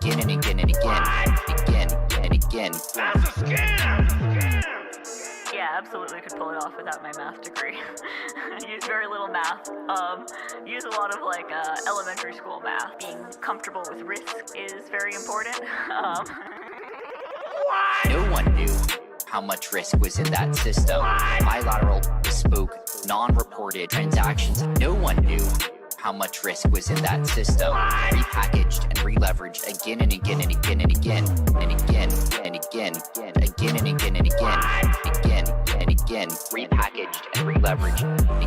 again and again and again and again. That's a scam! Yeah, absolutely could pull it off without my math degree. Use very little math. Use a lot of elementary school math. Being comfortable with risk is very important. No one knew how much risk was in that system. Bilateral, bespoke, non-reported transactions. No one knew how much risk was in that system. Repackaged and re-leveraged again and again and again and again and again and again again and again and again and again. Repackaged and re-leveraged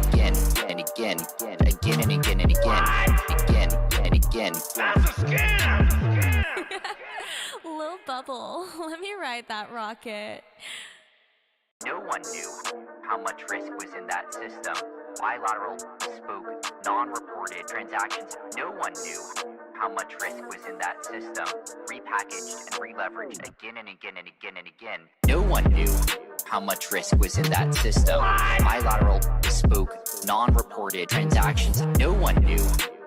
again and again again and again and again and again. That's a scam! Lil Bubble, let me ride that rocket. No one knew how much risk was in that system. Bilateral, bespoke, non-reported transactions. No one knew how much risk was in that system. Repackaged and re-leveraged again and again and again and again. No one knew how much risk was in that system. Bilateral, bespoke, non-reported transactions. No one knew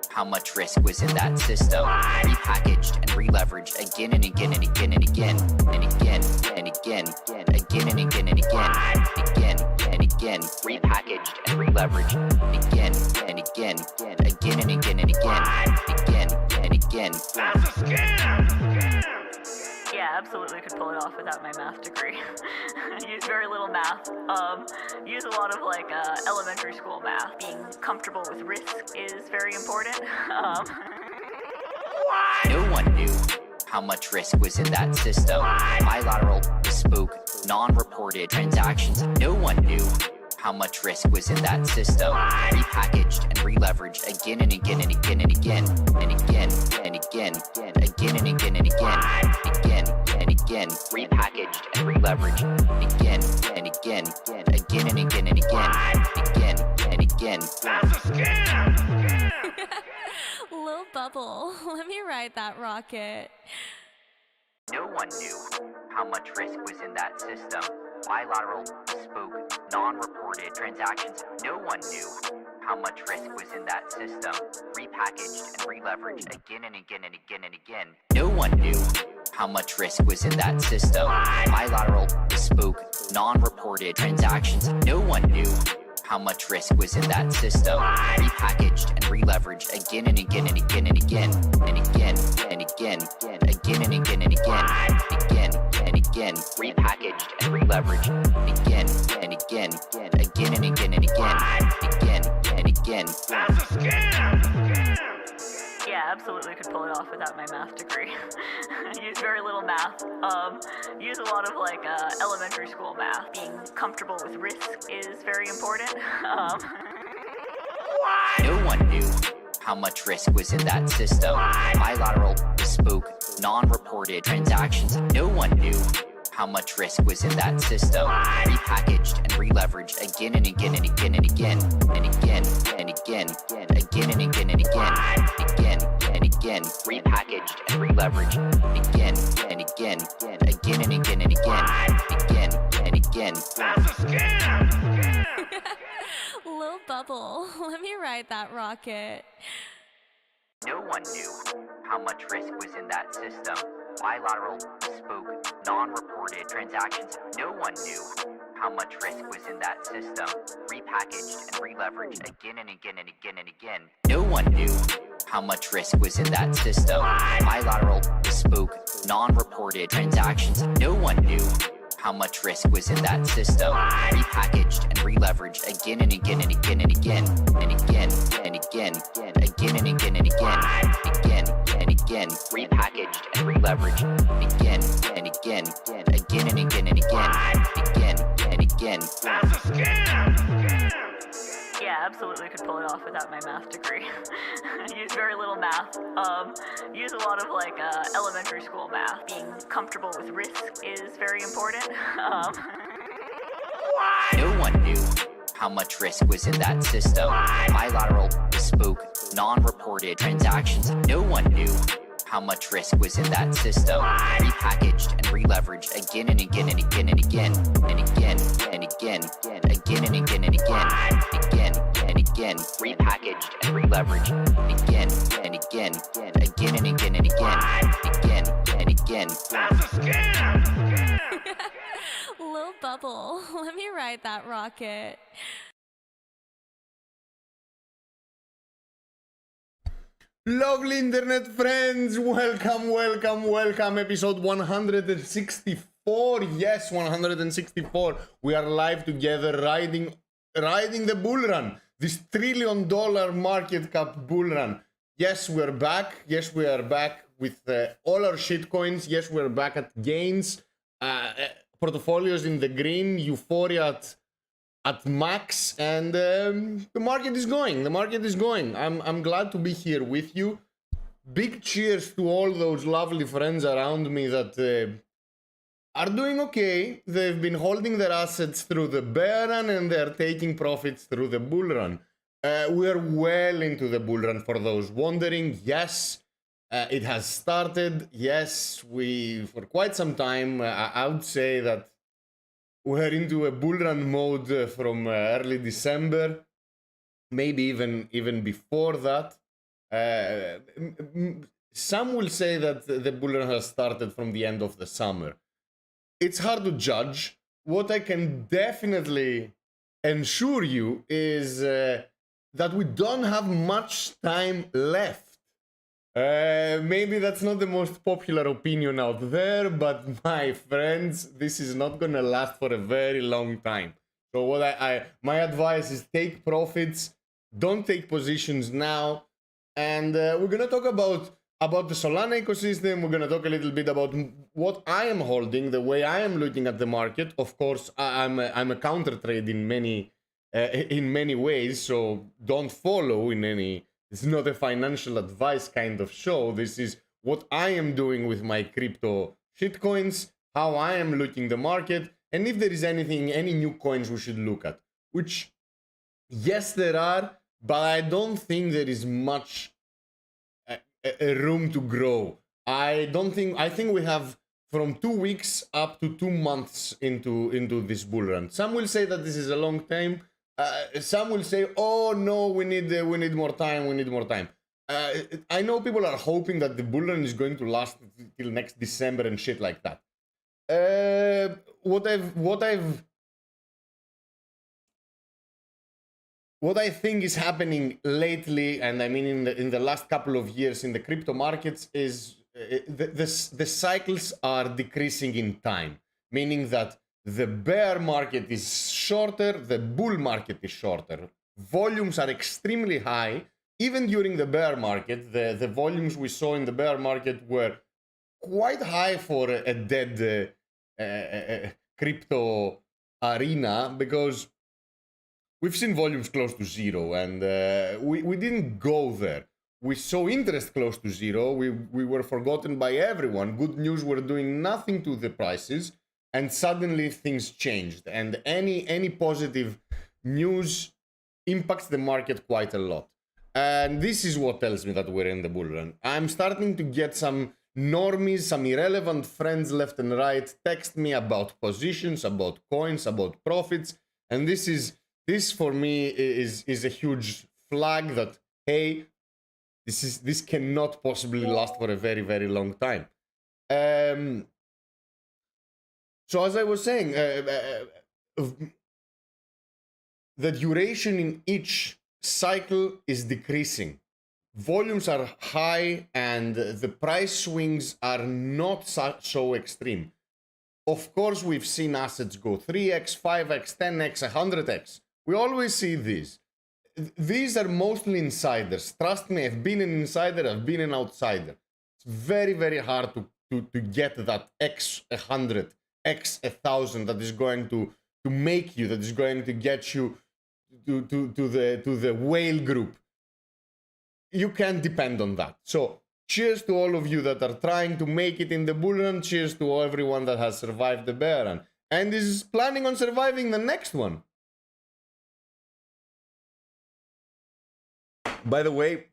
how much risk was in that system. Repackaged and re-leveraged again and again and again and again and again and again again and again and again and again. Repackaged and re-leveraged again and again again and again and again and again. That's a scam! Yeah, absolutely could pull it off without my math degree. Use very little math. Use a lot of elementary school math. Being comfortable with risk is very important. No one knew how much risk was in that system. Bilateral, bespoke, non-reported transactions. No one knew how much risk was in that system. Repackaged and re-leveraged again and again and again and again and again and again again and again and again and again. Repackaged and re-leveraged again and again again and again and again and again. That's a scam! Lil Bubble, let me ride that rocket. No one knew how much risk was in that system. Bilateral, bespoke, non-reported transactions. No one knew how much risk was in that system. Repackaged and re-leveraged again and again and again and again. No one knew how much risk was in that system. Bilateral, bespoke, non-reported transactions. No one knew how much risk was in that system. Repackaged and re-leveraged again and again and again and again and again and again again and again and again and again. Repackaged and re-leveraged again and again again and again and again and again. That's a scam! Yeah, absolutely could pull it off without my math degree. Use very little math. Use a lot of elementary school math. Being comfortable with risk is very important. No one knew how much risk was in that system. Bilateral, bespoke, non-reported transactions. No one knew how much risk was in that system. Repackaged and re-leveraged again and again and again and again and again and again again and again and again and again. Repackaged and re-leveraged again and again again and again and again and again. That's a scam! Lil Bubble, let me ride that rocket. No one knew how much risk was in that system. Bilateral, bespoke, non-reported transactions. No one knew how much risk was in that system. Repackaged and re-leveraged again and again and again and again. No one knew how much risk was in that system. Bilateral, bespoke, non-reported transactions. No one knew how much risk was in that system. Repackaged and re-leveraged again and again and again and again and again and again again and again and again and again. Repackaged and re-leveraged again and again and again and again and again and again. Repackaged and re-leveraged again and again and again and again and again and again. Repackaged and re-leveraged again and again and again and again and again and again. Repackaged and re-leveraged again and again and again and again and again and again. That's a scam! Yeah, absolutely could pull it off without my math degree. Use very little math. Use a lot of elementary school math. Being comfortable with risk is very important. No one knew how much risk was in that system. Bilateral, bespoke, non-reported transactions. No one knew how much risk was in that system. Repackaged and re-leveraged again and again and again and again and again and again again and again and again and again. Repackaged and re-leveraged again and again again and again and again That's a scam! Lil Bubble, let me ride that rocket. Lovely internet friends, welcome, episode 164, yes, 164, we are live together riding the bull run, this $1 trillion market cap bull run. Yes, we are back with all our shitcoins, yes, we're back at gains, portfolios in the green, Euphoria at max, and the market is going. I'm glad to be here with you. Big cheers to all those lovely friends around me that are doing okay. They've been holding their assets through the bear run and they're taking profits through the bull run. We're well into the bull run for those wondering. Yes, it has started. Yes, for quite some time, I would say that we're into a bull run mode from early December, maybe even before that. Some will say that the bull run has started from the end of the summer. It's hard to judge. What I can definitely ensure you is that we don't have much time left. Maybe that's not the most popular opinion out there, but my friends, this is not gonna last for a very long time. So what my advice is take profits, don't take positions now, and we're gonna talk about the Solana ecosystem. We're gonna talk a little bit about what I am holding, the way I am looking at the market. Of course, I'm a counter trade in many ways, so don't follow in any. It's not a financial advice kind of show. This is what I am doing with my crypto shitcoins, how I am looking the market, and if there is any new coins we should look at. Which, yes, there are, but I don't think there is much a room to grow. I think we have from 2 weeks up to 2 months into this bull run. Some will say that this is a long time. Some will say, "Oh no, we need more time. I know people are hoping that the bull run is going to last till next December and shit like that. What I think is happening lately, and I mean in the last couple of years in the crypto markets, is the cycles are decreasing in time, meaning that the bear market is shorter, the bull market is shorter. Volumes are extremely high. Even during the bear market, the volumes we saw in the bear market were quite high for a dead crypto arena, because we've seen volumes close to zero, and we didn't go there. We saw interest close to zero. We were forgotten by everyone. Good news, we're doing nothing to the prices. And suddenly things changed, and any positive news impacts the market quite a lot. And this is what tells me that we're in the bull run. I'm starting to get some normies, some irrelevant friends left and right text me about positions, about coins, about profits, and this for me is a huge flag that, hey, this cannot possibly last for a very, very long time. So as I was saying, the duration in each cycle is decreasing. Volumes are high and the price swings are not so extreme. Of course, we've seen assets go 3x, 5x, 10x, 100x. We always see these. These are mostly insiders. Trust me, I've been an insider, I've been an outsider. It's very, very hard to get that x 100. X 1,000 that is going to make you, that is going to get you to the whale group. You can't depend on that. So cheers to all of you that are trying to make it in the bull run. Cheers to everyone that has survived the bear run and is planning on surviving the next one. By the way,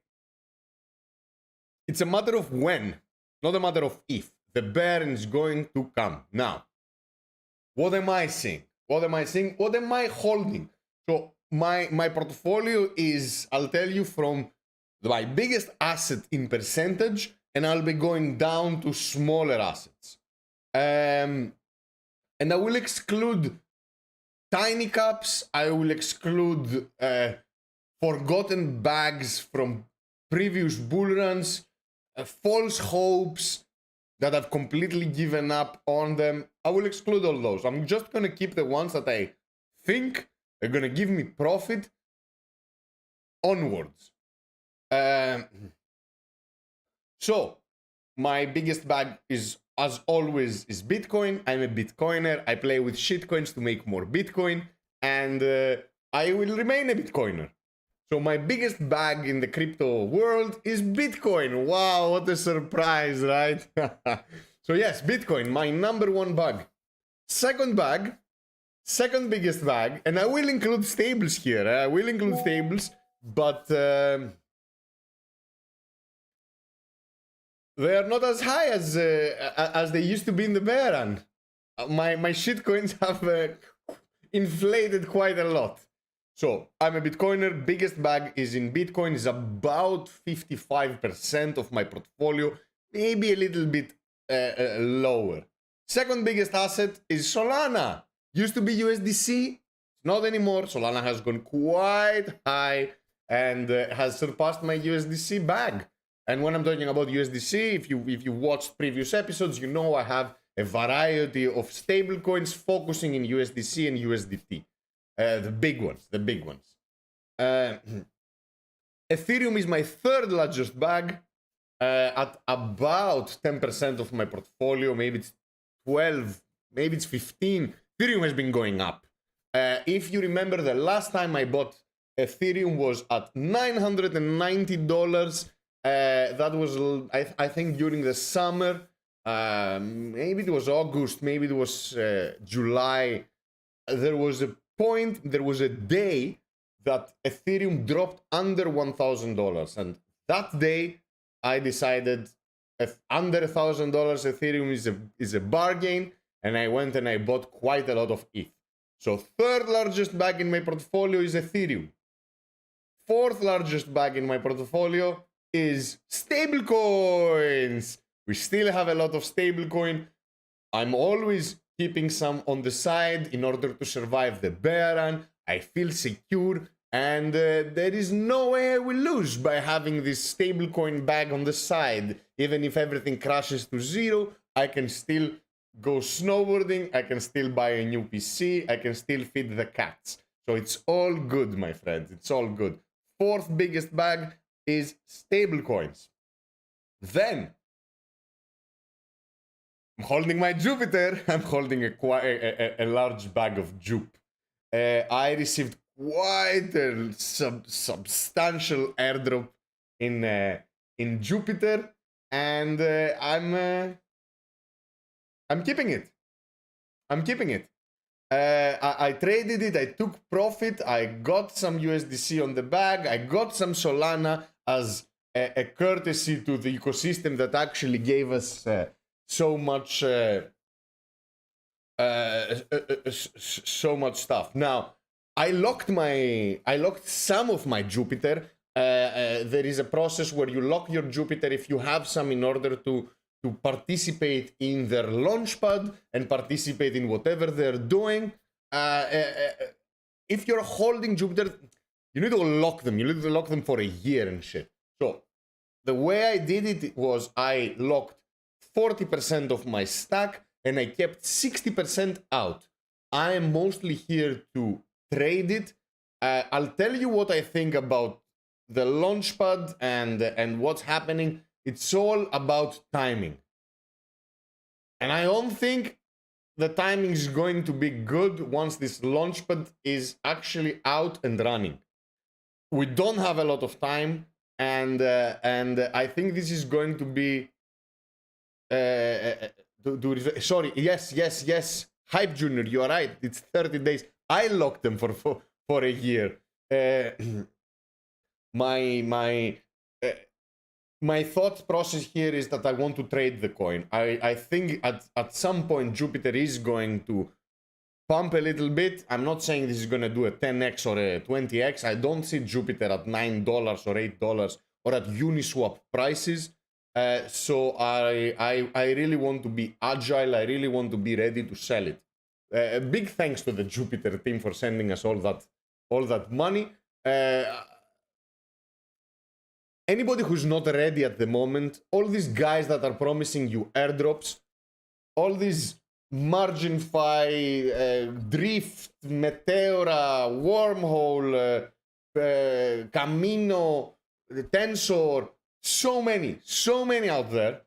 it's a matter of when, not a matter of if. The bear is going to come. Now, what am I seeing? What am I holding? So my portfolio is, I'll tell you, from my biggest asset in percentage, and I'll be going down to smaller assets. And I will exclude tiny caps. I will exclude forgotten bags from previous bull runs, false hopes that I've completely given up on them. I will exclude all those. I'm just gonna keep the ones that I think are gonna give me profit onwards. So my biggest bag is, as always, is Bitcoin. I'm a Bitcoiner. I play with shitcoins to make more Bitcoin, and I will remain a Bitcoiner. So my biggest bag in the crypto world is Bitcoin. Wow, what a surprise, right? So yes, Bitcoin, my number one bag. Second biggest bag, and I will include stables here. I will include stables, but they are not as high as they used to be in the bear run. My shitcoins have inflated quite a lot. So I'm a Bitcoiner. Biggest bag is in Bitcoin. Is about 55% of my portfolio, maybe a little bit lower. Second biggest asset is Solana. Used to be USDC, not anymore. Solana has gone quite high and has surpassed my USDC bag. And when I'm talking about USDC, if you watched previous episodes, you know I have a variety of stablecoins focusing in USDC and USDT. The big ones. Ethereum is my third largest bag at about 10% of my portfolio. Maybe it's 12, maybe it's 15. Ethereum has been going up. If you remember, the last time I bought Ethereum was at $990. That was, I think, during the summer. Maybe it was August, maybe it was July. There was a day that Ethereum dropped under $1,000. And that day, I decided if under $1,000 Ethereum is a bargain. And I went and I bought quite a lot of ETH. So third largest bag in my portfolio is Ethereum. Fourth largest bag in my portfolio is stablecoins. We still have a lot of stablecoin. I'm always keeping some on the side in order to survive the bear run. I feel secure, and there is no way I will lose by having this stablecoin bag on the side. Even if everything crashes to zero, I can still go snowboarding, I can still buy a new PC, I can still feed the cats. So it's all good, my friends, it's all good. Fourth biggest bag is stablecoins. Then, I'm holding my Jupiter, I'm holding a large bag of Jupe. I received quite a substantial airdrop in Jupiter, and I'm keeping it. I traded it, I took profit, I got some USDC on the bag, I got some Solana as a courtesy to the ecosystem that actually gave us so much stuff. Now, I locked some of my Jupiter. There is a process where you lock your Jupiter if you have some in order to participate in their launchpad and participate in whatever they're doing. If you're holding Jupiter, you need to lock them. You need to lock them for a year and shit. So the way I did it was I locked 40% of my stack and I kept 60% out. I am mostly here to trade it. I'll tell you what I think about the launchpad and what's happening. It's all about timing. And I don't think the timing is going to be good once this launchpad is actually out and running. We don't have a lot of time, and I think this is going to be... sorry, yes. Hype Junior, you are right. It's 30 days. I locked them for a year. My thought process here is that I want to trade the coin. I think at some point Jupiter is going to pump a little bit. I'm not saying this is going to do a 10x or a 20x. I don't see Jupiter at $9 or $8 or at Uniswap prices. So I really want to be agile. I really want to be ready to sell it. Big thanks to the Jupiter team for sending us all that money. Anybody who's not ready at the moment, all these guys that are promising you airdrops, all these Margin-Fi, Drift, Meteora, Wormhole, Camino, Tensor, so many out there.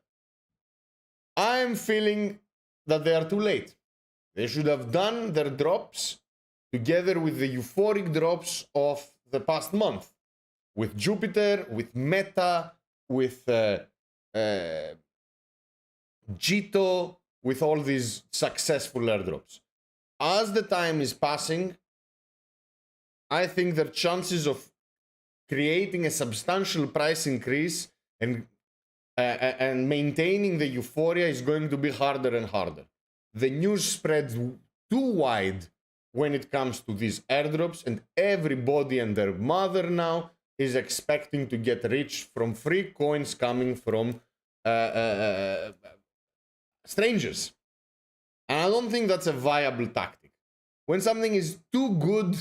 I'm feeling that they are too late. They should have done their drops together with the euphoric drops of the past month. With Jupiter, with Meta, with Jito, with all these successful airdrops. As the time is passing, I think their chances of creating a substantial price increase and maintaining the euphoria is going to be harder and harder. The news spreads too wide when it comes to these airdrops, and everybody and their mother now is expecting to get rich from free coins coming from strangers. And I don't think that's a viable tactic. When something is too good,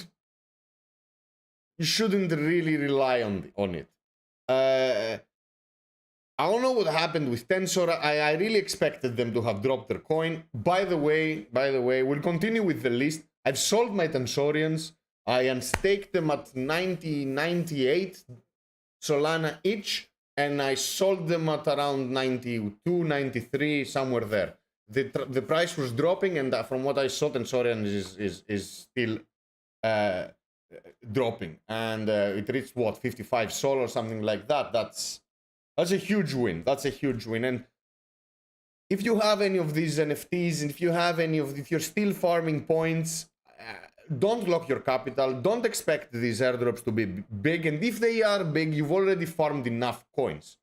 you shouldn't really rely on it. I don't know what happened with Tensor. I really expected them to have dropped their coin. By the way, we'll continue with the list. I've sold my Tensorians. I unstaked them at 90, 98 Solana each, and I sold them at around 92, 93, somewhere there. The price was dropping, and from what I saw, Tensorian is still dropping, and it reached what, 55 Sol or something like that. That's a huge win. That's a huge win. And if you have any of these NFTs, and if you're still farming points, don't lock your capital. Don't expect these airdrops to be big. And if they are big, you've already farmed enough coins.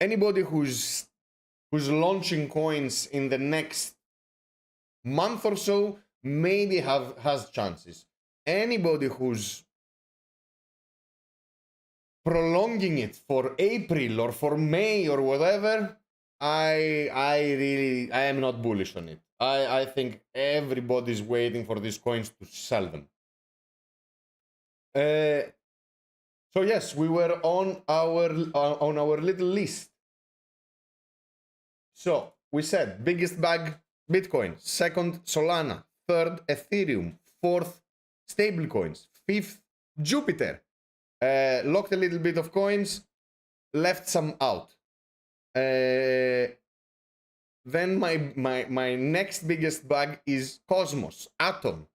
Anybody who's launching coins in the next month or so maybe has chances. Anybody who's prolonging it for April or for May or whatever, I am not bullish on it. I think everybody's waiting for these coins to sell them. So yes, we were on our little list. So we said biggest bag Bitcoin, second Solana, third Ethereum, fourth stablecoins, fifth Jupiter. Locked a little bit of coins, left some out. Then my next biggest bag is Cosmos, Atom.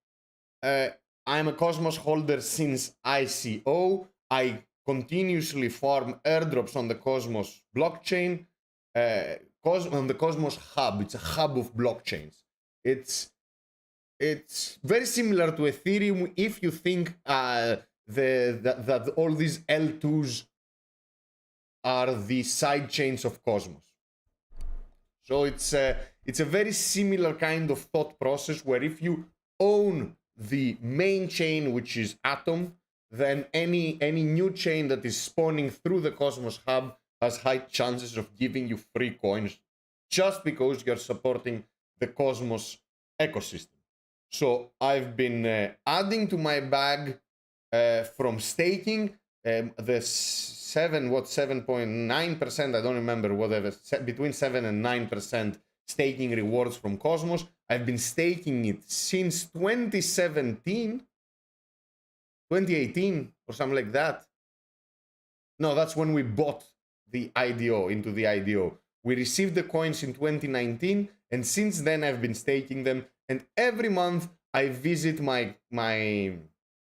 I'm a Cosmos holder since ICO. I continuously farm airdrops on the Cosmos blockchain, on the Cosmos hub. It's a hub of blockchains. It's very similar to Ethereum if you think that all these L2s are the side chains of Cosmos. So it's a very similar kind of thought process where if you own the main chain, which is Atom, then any new chain that is spawning through the Cosmos hub has high chances of giving you free coins just because you're supporting the Cosmos ecosystem. So I've been adding to my bag from staking the 7.9%, I don't remember, whatever, between 7 and 9% staking rewards from Cosmos. I've been staking it since 2018 or something like that. No, that's when we bought the IDO, into the IDO. We received the coins in 2019, and since then I've been staking them. And every month I visit my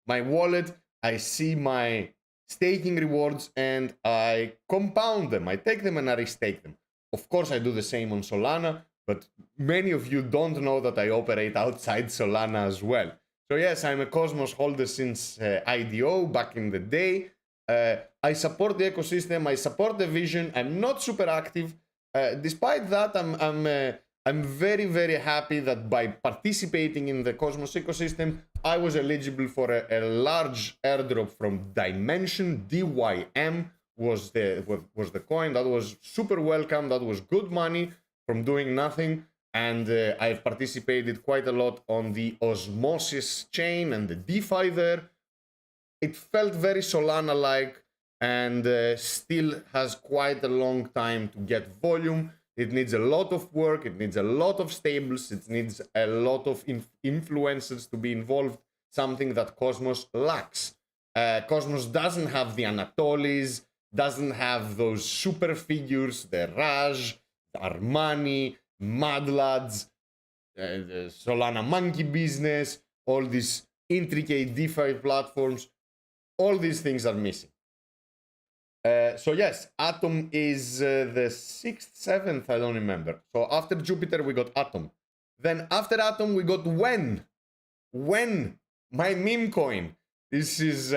wallet, I see my staking rewards, and I compound them. I take them and I restake them. Of course, I do the same on Solana, but many of you don't know that I operate outside Solana as well. So yes, I'm a Cosmos holder since IDO back in the day. I support the ecosystem. I support the vision. I'm not super active. Despite that, I'm very, very happy that by participating in the Cosmos ecosystem, I was eligible for a large airdrop from Dimension. DYM was the coin. That was super welcome. That was good money from doing nothing. And I've participated quite a lot on the Osmosis chain and the DeFi there. It felt very Solana-like and still has quite a long time to get volume. It needs a lot of work, it needs a lot of stables, it needs a lot of influencers to be involved, something that Cosmos lacks. Cosmos doesn't have the Anatolis, doesn't have those super figures, the Raj, Armani, Mad Lads, Solana Monkey Business, all these intricate DeFi platforms. All these things are missing. So yes, Atom is the 6th, 7th, I don't remember. So after Jupiter, we got Atom. Then after Atom, we got When. When, my meme coin. This is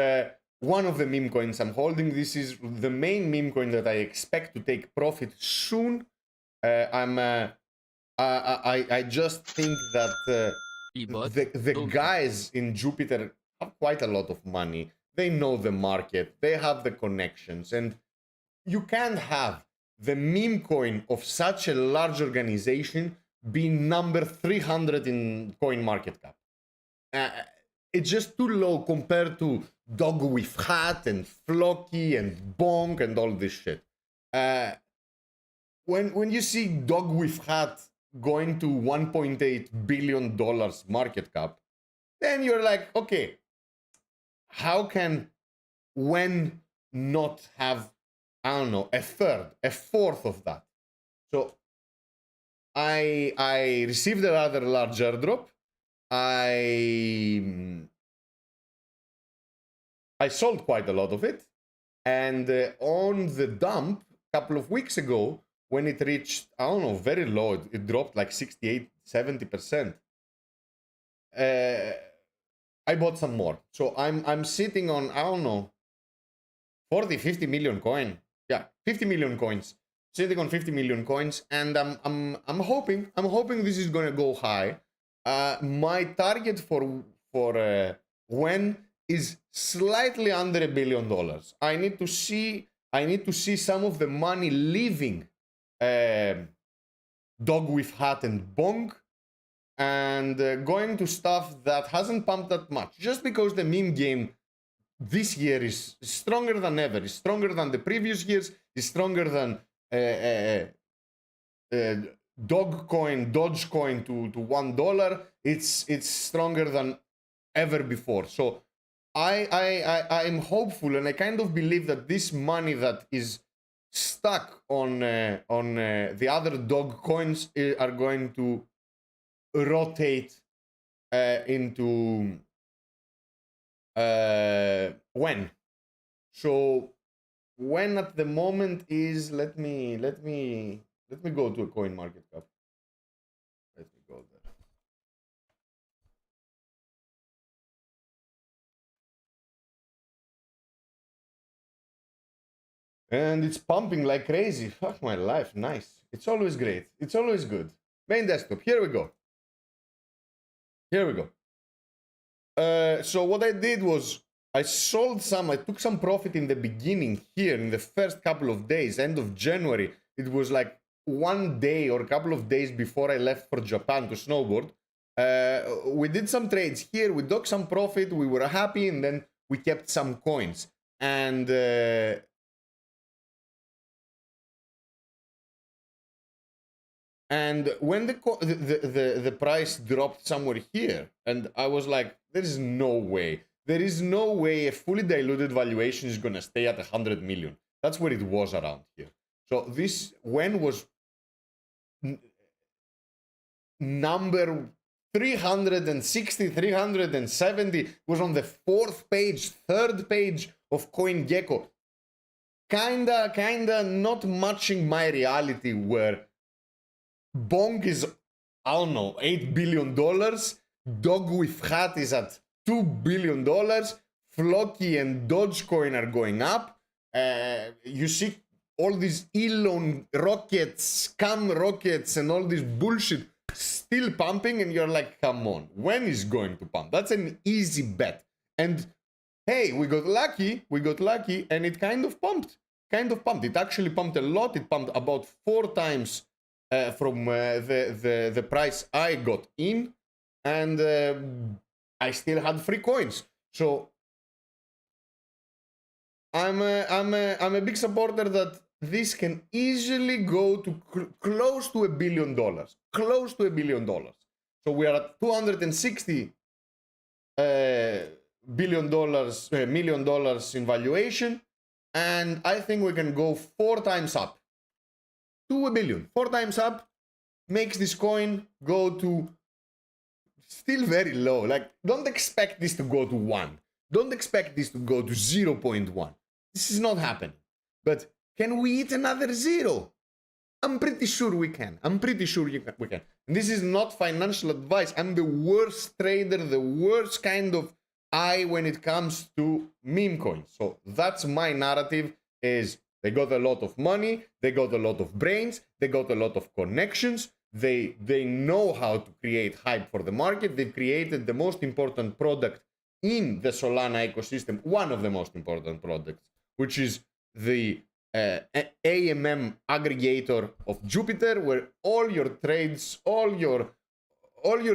one of the meme coins I'm holding. This is the main meme coin that I expect to take profit soon. I just think that the guys in Jupiter have quite a lot of money. They know the market, they have the connections, and you can't have the meme coin of such a large organization be number 300 in coin market cap. It's just too low compared to Dog with Hat and Flocky and Bonk and all this shit. When you see Dog with Hat going to $1.8 billion market cap, then you're like, okay, how can When not have, I don't know, a third, a fourth of that? So I received a rather large airdrop. I sold quite a lot of it. And on the dump, a couple of weeks ago, when it reached, I don't know, very low, it dropped like 68, 70%. I bought some more. So I'm sitting on, I don't know, 40, 50 million coin. Yeah, 50 million coins. Sitting on 50 million coins, and I'm hoping this is gonna go high. My target for When is slightly under $1 billion. I need to see some of the money leaving Dog with Hat and Bonk, and going to stuff that hasn't pumped that much. Just because the meme game this year is stronger than ever, is stronger than the previous years, is stronger than Dogecoin to $1. It's stronger than ever before. So I'm hopeful, and I kind of believe that this money that is stuck on the other dog coins are going to rotate into When. So When at the moment is, let me go to a coin market cap. Let me go there. And it's pumping like crazy. Fuck my life. Nice. It's always great. It's always good. Main desktop. Here we go. So what I did was I sold some. I took some profit in the beginning here in the first couple of days, end of January. It was like one day or a couple of days before I left for Japan to snowboard. We did some trades here. We took some profit. We were happy, and then we kept some coins. And when the price dropped somewhere here, and I was like, there is no way a fully diluted valuation is gonna stay at 100 million. That's where it was around here. So this When was number 360, 370, was on the third page of CoinGecko. Kinda not matching my reality, where Bonk is, I don't know, $8 billion. Dog with Hat is at $2 billion. Flocky and Dogecoin are going up. You see all these Elon rockets, scam rockets, and all this bullshit still pumping, and you're like, come on, when is going to pump? That's an easy bet. And hey, we got lucky, and it kind of pumped. It actually pumped a lot. It pumped about 4 times from the price I got in, and I still had free coins. So I'm a big supporter that this can easily go to close to $1 billion. Close to $1 billion. So we are at 260 million dollars in valuation, and I think we can go 4 times up to $1 billion. 4 times up makes this coin go to still very low. Like, don't expect this to go to 1. Don't expect this to go to 0.1. This is not happening. But can we hit another 0? I'm pretty sure we can. We can. And this is not financial advice. I'm the worst trader, the worst kind of eye when it comes to meme coins. So that's my narrative, is they got a lot of money, they got a lot of brains, they got a lot of connections, they know how to create hype for the market. They've created the most important product in the Solana ecosystem, one of the most important products, which is the AMM aggregator of Jupiter, where all your trades, all your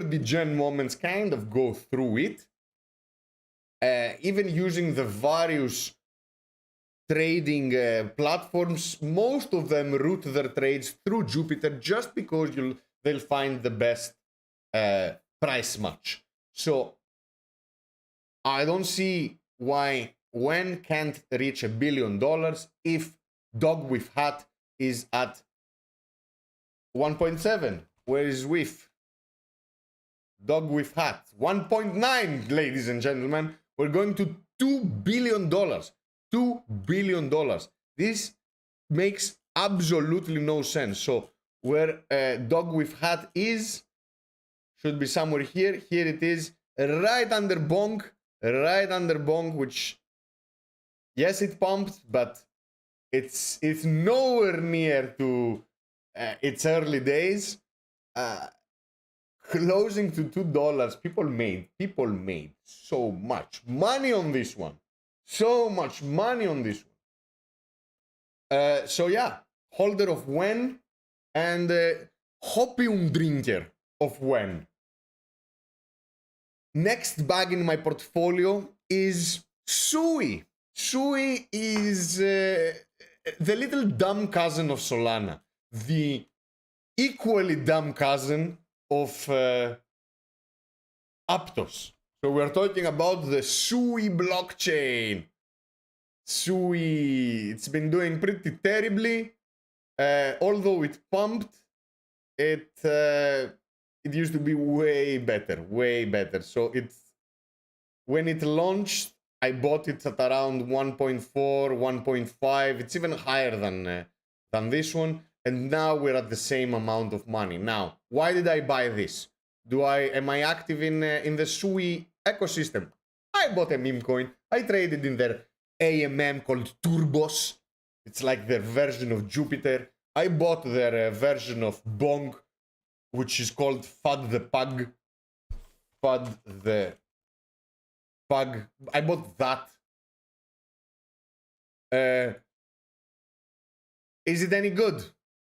degen moments kind of go through it. Even using the various trading platforms, most of them route their trades through Jupiter just because they'll find the best price match. So I don't see why when can't reach $1 billion if Dog with Hat is at 1.7. Where is Whiff? Dog with Hat 1.9, ladies and gentlemen. We're going to $2 billion. $2 billion. This makes absolutely no sense. So where Dog with Hat is should be somewhere here. Here it is, right under Bonk, which, yes, it pumped, but it's nowhere near to its early days. Closing to $2. People made so much money on this one. So much money on this one. So yeah, holder of Wen and hopium drinker of Wen. Next bag in my portfolio is Sui. Sui is the little dumb cousin of Solana. The equally dumb cousin of Aptos. So we're talking about the Sui blockchain. Sui, it's been doing pretty terribly. Although it pumped, it used to be way better. So when it launched, I bought it at around 1.4, 1.5. It's even higher than this one. And now we're at the same amount of money. Now, why did I buy this? Am I active in the Sui ecosystem? I bought a meme coin. I traded in their AMM called Turbos. It's like their version of Jupiter. I bought their version of Bong, which is called Fud the Pug. Fud the Pug. I bought that. Is it any good?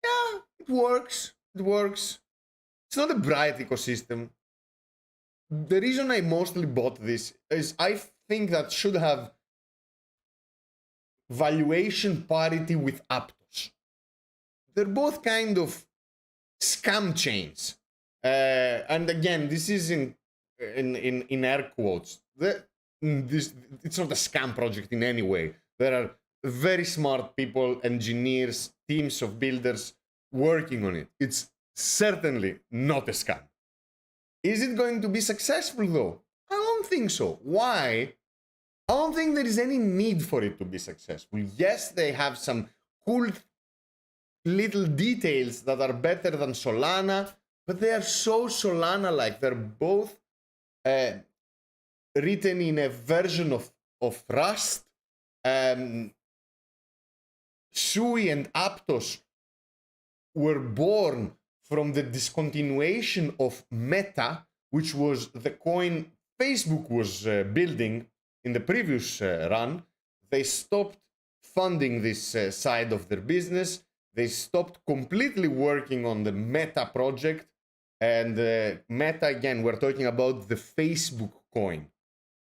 Yeah, it works. It's not a bright ecosystem. The reason I mostly bought this is I think that should have valuation parity with Aptos. They're both kind of scam chains. And again, this is in air quotes. It's not a scam project in any way. There are very smart people, engineers, teams of builders working on it. It's certainly not a scam. Is it going to be successful though? I don't think so. Why? I don't think there is any need for it to be successful. Yes, they have some cool little details that are better than Solana, but they are so Solana-like. They're both written in a version of Rust. Sui and Aptos were born from the discontinuation of Meta, which was the coin Facebook was building in the previous run. They stopped funding this side of their business. They stopped completely working on the Meta project. And Meta, again, we're talking about the Facebook coin,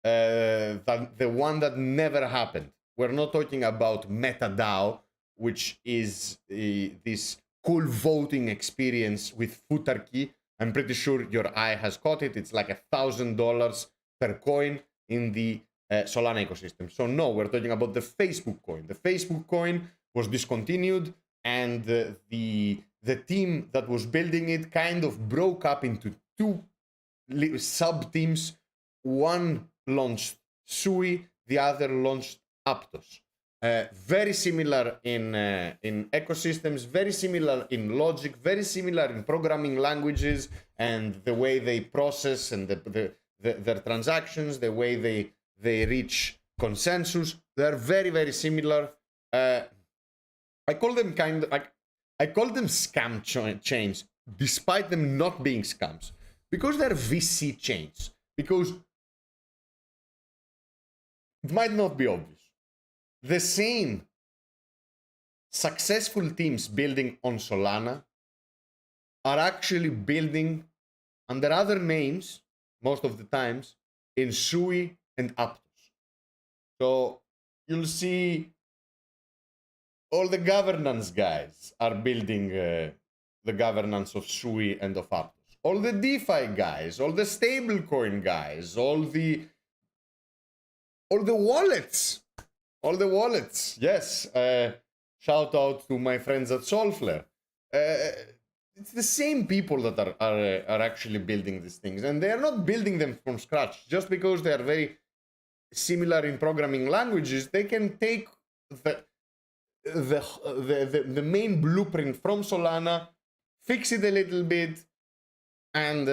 the one that never happened. We're not talking about MetaDAO, which is this cool voting experience with Futarkey. I'm pretty sure your eye has caught it. It's like $1,000 per coin in the Solana ecosystem. So no, we're talking about the Facebook coin. The Facebook coin was discontinued, and the team that was building it kind of broke up into two sub-teams. One launched Sui, the other launched Aptos. Very similar in ecosystems, very similar in logic, very similar in programming languages and the way they process and their transactions, the way they reach consensus. They're very, very similar. I call them scam chains, despite them not being scams, because they're VC chains. Because it might not be obvious. The same successful teams building on Solana are actually building under other names, most of the times, in Sui and Aptos. So you'll see all the governance guys are building the governance of Sui and of Aptos. All the DeFi guys, all the stablecoin guys, all the wallets. All the wallets, yes. Shout out to my friends at Solflare. It's the same people that are actually building these things, and they are not building them from scratch. Just because they are very similar in programming languages, they can take the main blueprint from Solana, fix it a little bit, and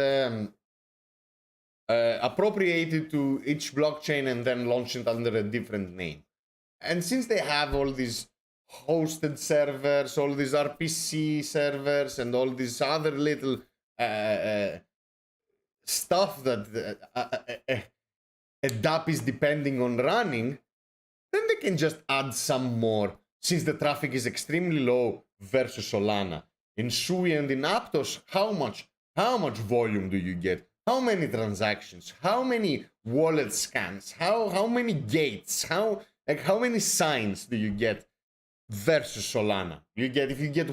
appropriate it to each blockchain, and then launch it under a different name. And since they have all these hosted servers, all these RPC servers, and all these other little stuff that a DApp is depending on running, then they can just add some more, since the traffic is extremely low versus Solana. In Sui and in Aptos, how much volume do you get? How many transactions? How many wallet scans? How many gates? How many signs do you get versus Solana? If you get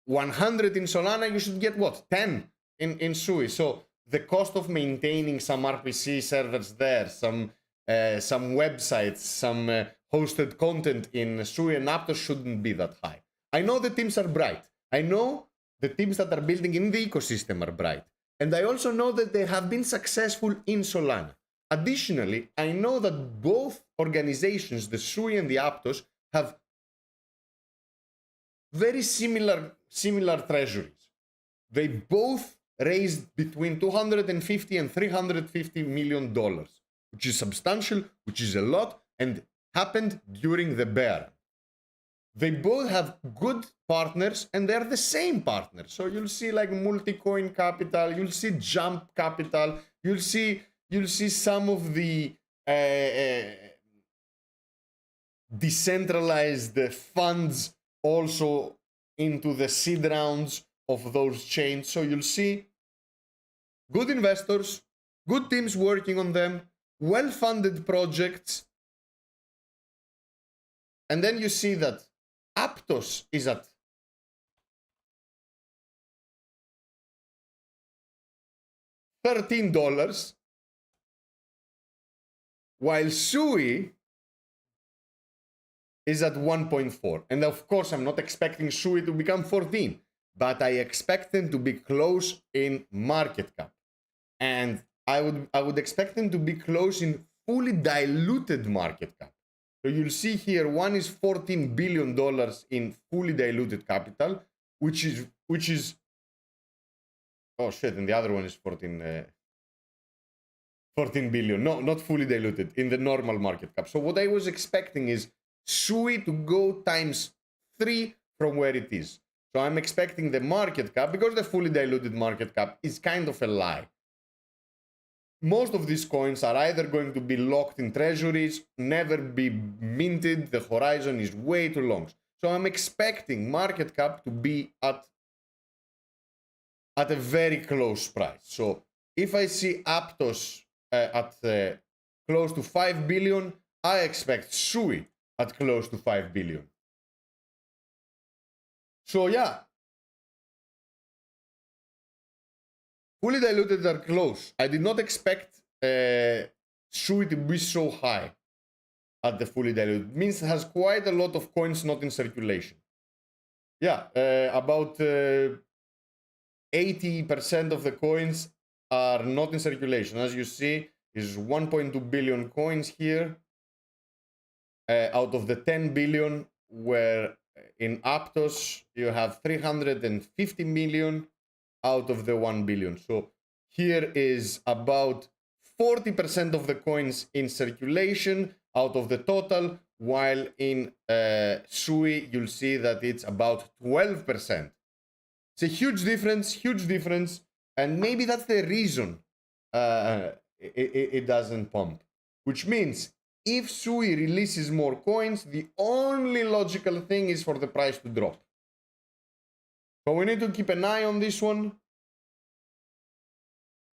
100 in Solana, you should get what? 10 in Sui. So the cost of maintaining some RPC servers there, some websites, some hosted content in Sui and Aptos shouldn't be that high. I know the teams are bright. I know the teams that are building in the ecosystem are bright. And I also know that they have been successful in Solana. Additionally, I know that both organizations, the Sui and the Aptos, have very similar treasuries. They both raised between $250 and $350 million, which is substantial, which is a lot, and happened during the bear. They both have good partners, and they're the same partners. So you'll see like Multicoin Capital, you'll see Jump Capital, you'll see some of the decentralized funds also into the seed rounds of those chains. So you'll see good investors, good teams working on them, well-funded projects. And then you see that Aptos is at $13, while Sui is at 1.4. And of course, I'm not expecting Sui to become 14, but I expect them to be close in market cap. And I would expect them to be close in fully diluted market cap. So you'll see here, one is $14 billion in fully diluted capital, which is oh shit, and the other one is 14 billion. No, not fully diluted, in the normal market cap. So what I was expecting is Sui to go times 3 from where it is. So I'm expecting the market cap, because the fully diluted market cap is kind of a lie. Most of these coins are either going to be locked in treasuries, never be minted, the horizon is way too long. So I'm expecting market cap to be at a very close price. So if I see Aptos at close to 5 billion, I expect Sui at close to 5 billion. So yeah, fully diluted are close. I did not expect Sui to be so high at the fully diluted. It means it has quite a lot of coins not in circulation. Yeah, about 80% of the coins are not in circulation. As you see, is 1.2 billion coins here. Out of the 10 billion, where in Aptos you have 350 million out of the 1 billion. So here is about 40% of the coins in circulation out of the total, while in Sui you'll see that it's about 12%. It's a huge difference, and maybe that's the reason it doesn't pump. Which means if Sui releases more coins, the only logical thing is for the price to drop. So we need to keep an eye on this one.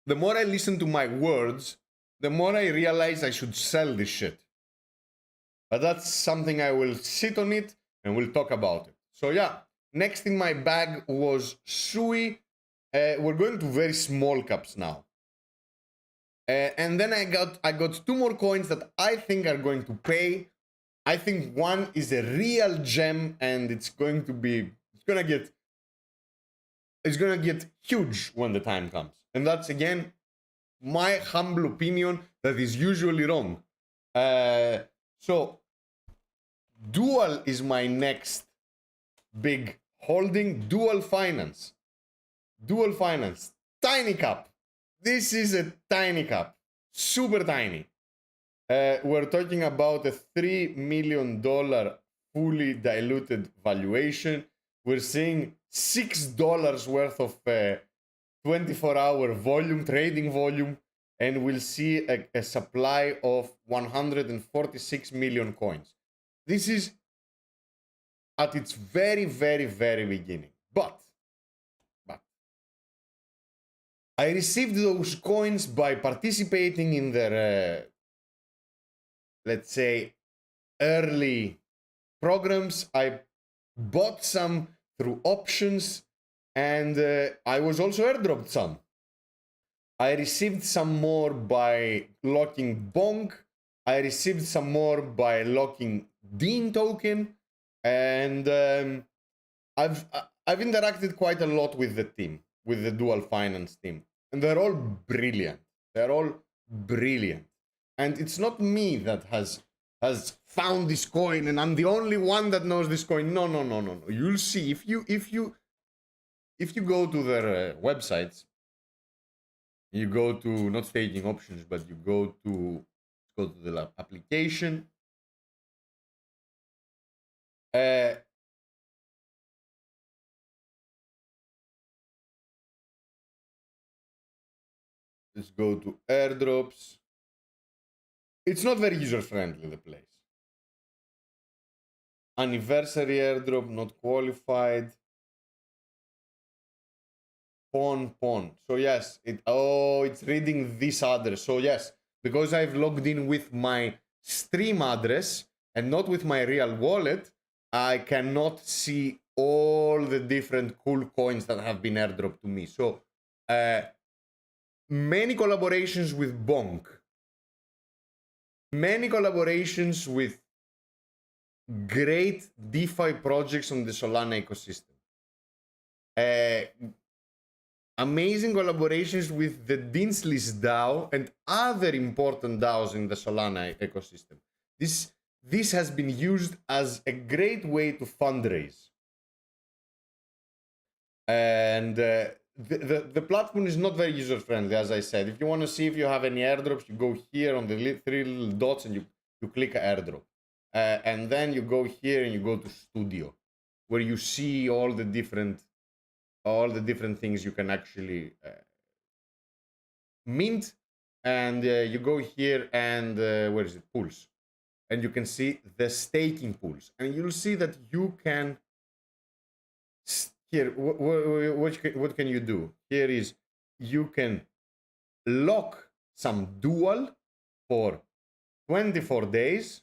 The more I listen to my words, the more I realize I should sell this shit. But that's something I will sit on it and we'll talk about it. So yeah, next in my bag was Sui. We're going to very small caps now. And then I got two more coins that I think are going to pay. I think one is a real gem, and it's gonna get huge when the time comes. And that's again my humble opinion that is usually wrong. So Dual is my next big holding. Dual Finance, tiny cap. This is a tiny cap, super tiny. We're talking about a $3 million fully diluted valuation. We're seeing $6 worth of 24-hour volume, trading volume, and we'll see a supply of 146 million coins. This is at its very, very, very beginning. But I received those coins by participating in their, let's say, early programs. I bought some through options, and I was also airdropped some. I received some more by locking Bonk. I received some more by locking Dean token, and I've interacted quite a lot with the team, with the Dual Finance team, and they're all brilliant. And it's not me that has found this coin, and I'm the only one that knows this coin. No. You'll see if you go to their websites, you go to not staking options, but you go to the application. Let's go to airdrops. It's not very user-friendly, the place. Anniversary airdrop, not qualified. Pawn. So yes, it's reading this address. So yes, because I've logged in with my stream address and not with my real wallet, I cannot see all the different cool coins that have been airdropped to me. So many collaborations with Bonk. Many collaborations with great DeFi projects on the Solana ecosystem. Amazing collaborations with the Dinsley's DAO and other important DAOs in the Solana ecosystem. This has been used as a great way to fundraise. And the platform is not very user-friendly, as I said. If you want to see if you have any airdrops, you go here on the three little dots and you click airdrop. And then you go here and you go to studio. where you see all the different things you can actually mint, and you go here and where is it, pools, and you can see the staking pools, and you'll see that you can here what can you do here is you can lock some dual for 24 days,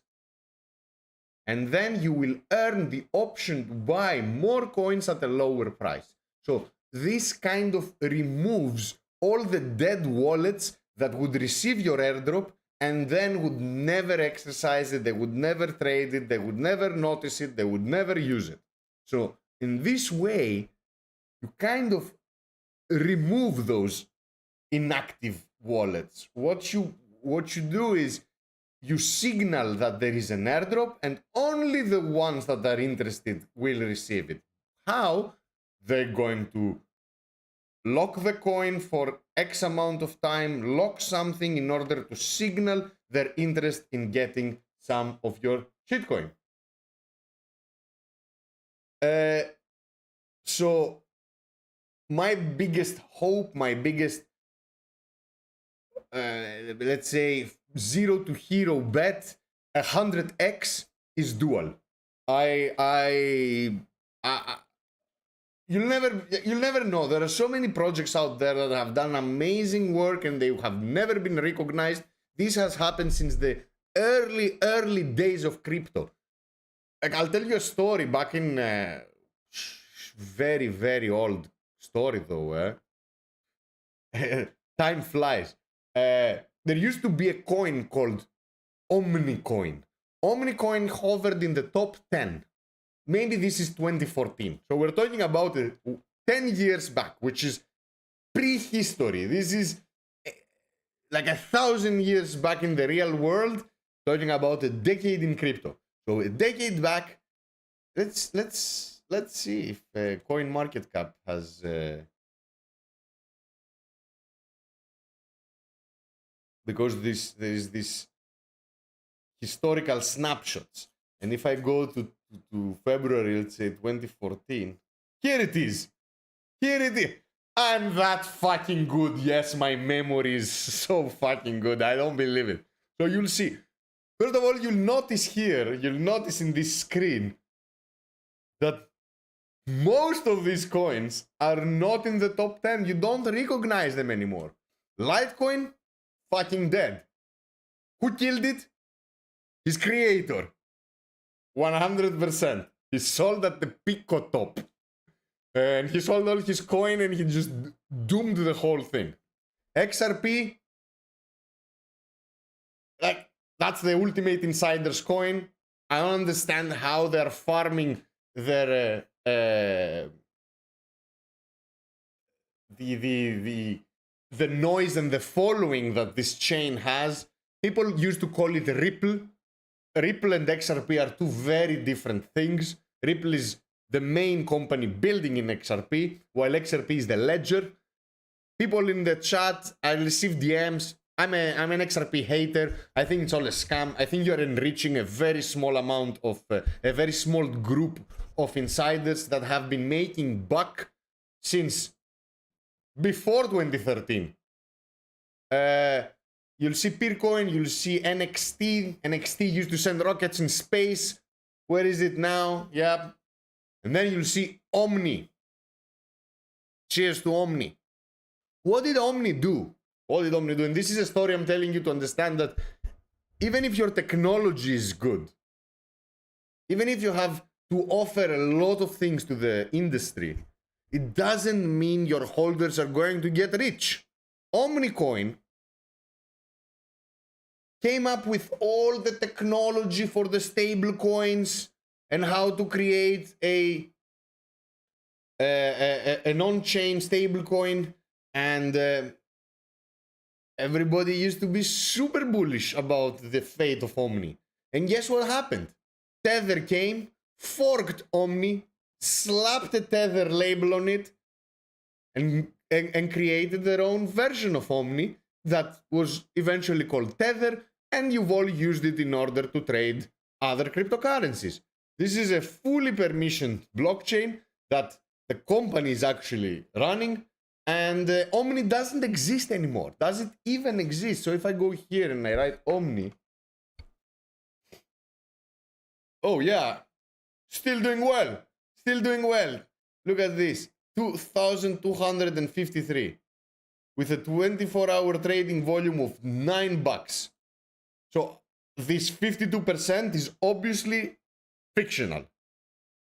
and then you will earn the option to buy more coins at a lower price. So this kind of removes all the dead wallets that would receive your airdrop and then would never exercise it, they would never trade it, they would never notice it, they would never use it. So in this way, you kind of remove those inactive wallets. What you do is you signal that there is an airdrop and only the ones that are interested will receive it. How? They're going to lock the coin for X amount of time, lock something in order to signal their interest in getting some of your shitcoin. So my biggest hope, my biggest, let's say, zero to hero bet, 100x is dual. You'll never know. There are so many projects out there that have done amazing work and they have never been recognized. This has happened since the early days of crypto. Like, I'll tell you a story back in very, very old story though. Time flies. There used to be a coin called Omnicoin. Omnicoin hovered in the top 10. Maybe this is 2014. So we're talking about 10 years back, which is prehistory. This is like 1,000 years back in the real world, talking about a decade in crypto. So a decade back, let's see if CoinMarketCap has because there is this historical snapshots, and if I go to February, let's say 2014, here it is. I'm that fucking good. Yes, my memory is so fucking good. I don't believe it. So you'll see. First of all, you'll notice in this screen that most of these coins are not in the top 10. You don't recognize them anymore. Litecoin, fucking dead. Who killed it? His creator. 100%. He sold at the Pico top. And he sold all his coin and he just doomed the whole thing. XRP, like, that's the ultimate insider's coin. I don't understand how they're farming their the noise and the following that this chain has. People used to call it Ripple. Ripple and XRP are two very different things. Ripple is the main company building in XRP, while XRP is the ledger. People in the chat, I received DMs. I'm an XRP hater. I think it's all a scam. I think you're enriching a very small amount of, a very small group of insiders that have been making buck since before 2013. You'll see Peercoin, you'll see NXT. NXT used to send rockets in space. Where is it now? Yeah. And then you'll see Omni. Cheers to Omni. What did Omni do? And this is a story I'm telling you to understand that even if your technology is good, even if you have to offer a lot of things to the industry, it doesn't mean your holders are going to get rich. Omnicoin came up with all the technology for the stable coins and how to create an on-chain stablecoin, and everybody used to be super bullish about the fate of Omni. And guess what happened? Tether came, forked Omni, slapped a Tether label on it, and created their own version of Omni that was eventually called Tether, and you've all used it in order to trade other cryptocurrencies. This is a fully permissioned blockchain that the company is actually running, and Omni doesn't exist anymore. Does it even exist? So if I go here and I write Omni, oh yeah, still doing well. Still doing well. Look at this, 2,253 with a 24-hour trading volume of $9. So this 52% is obviously fictional.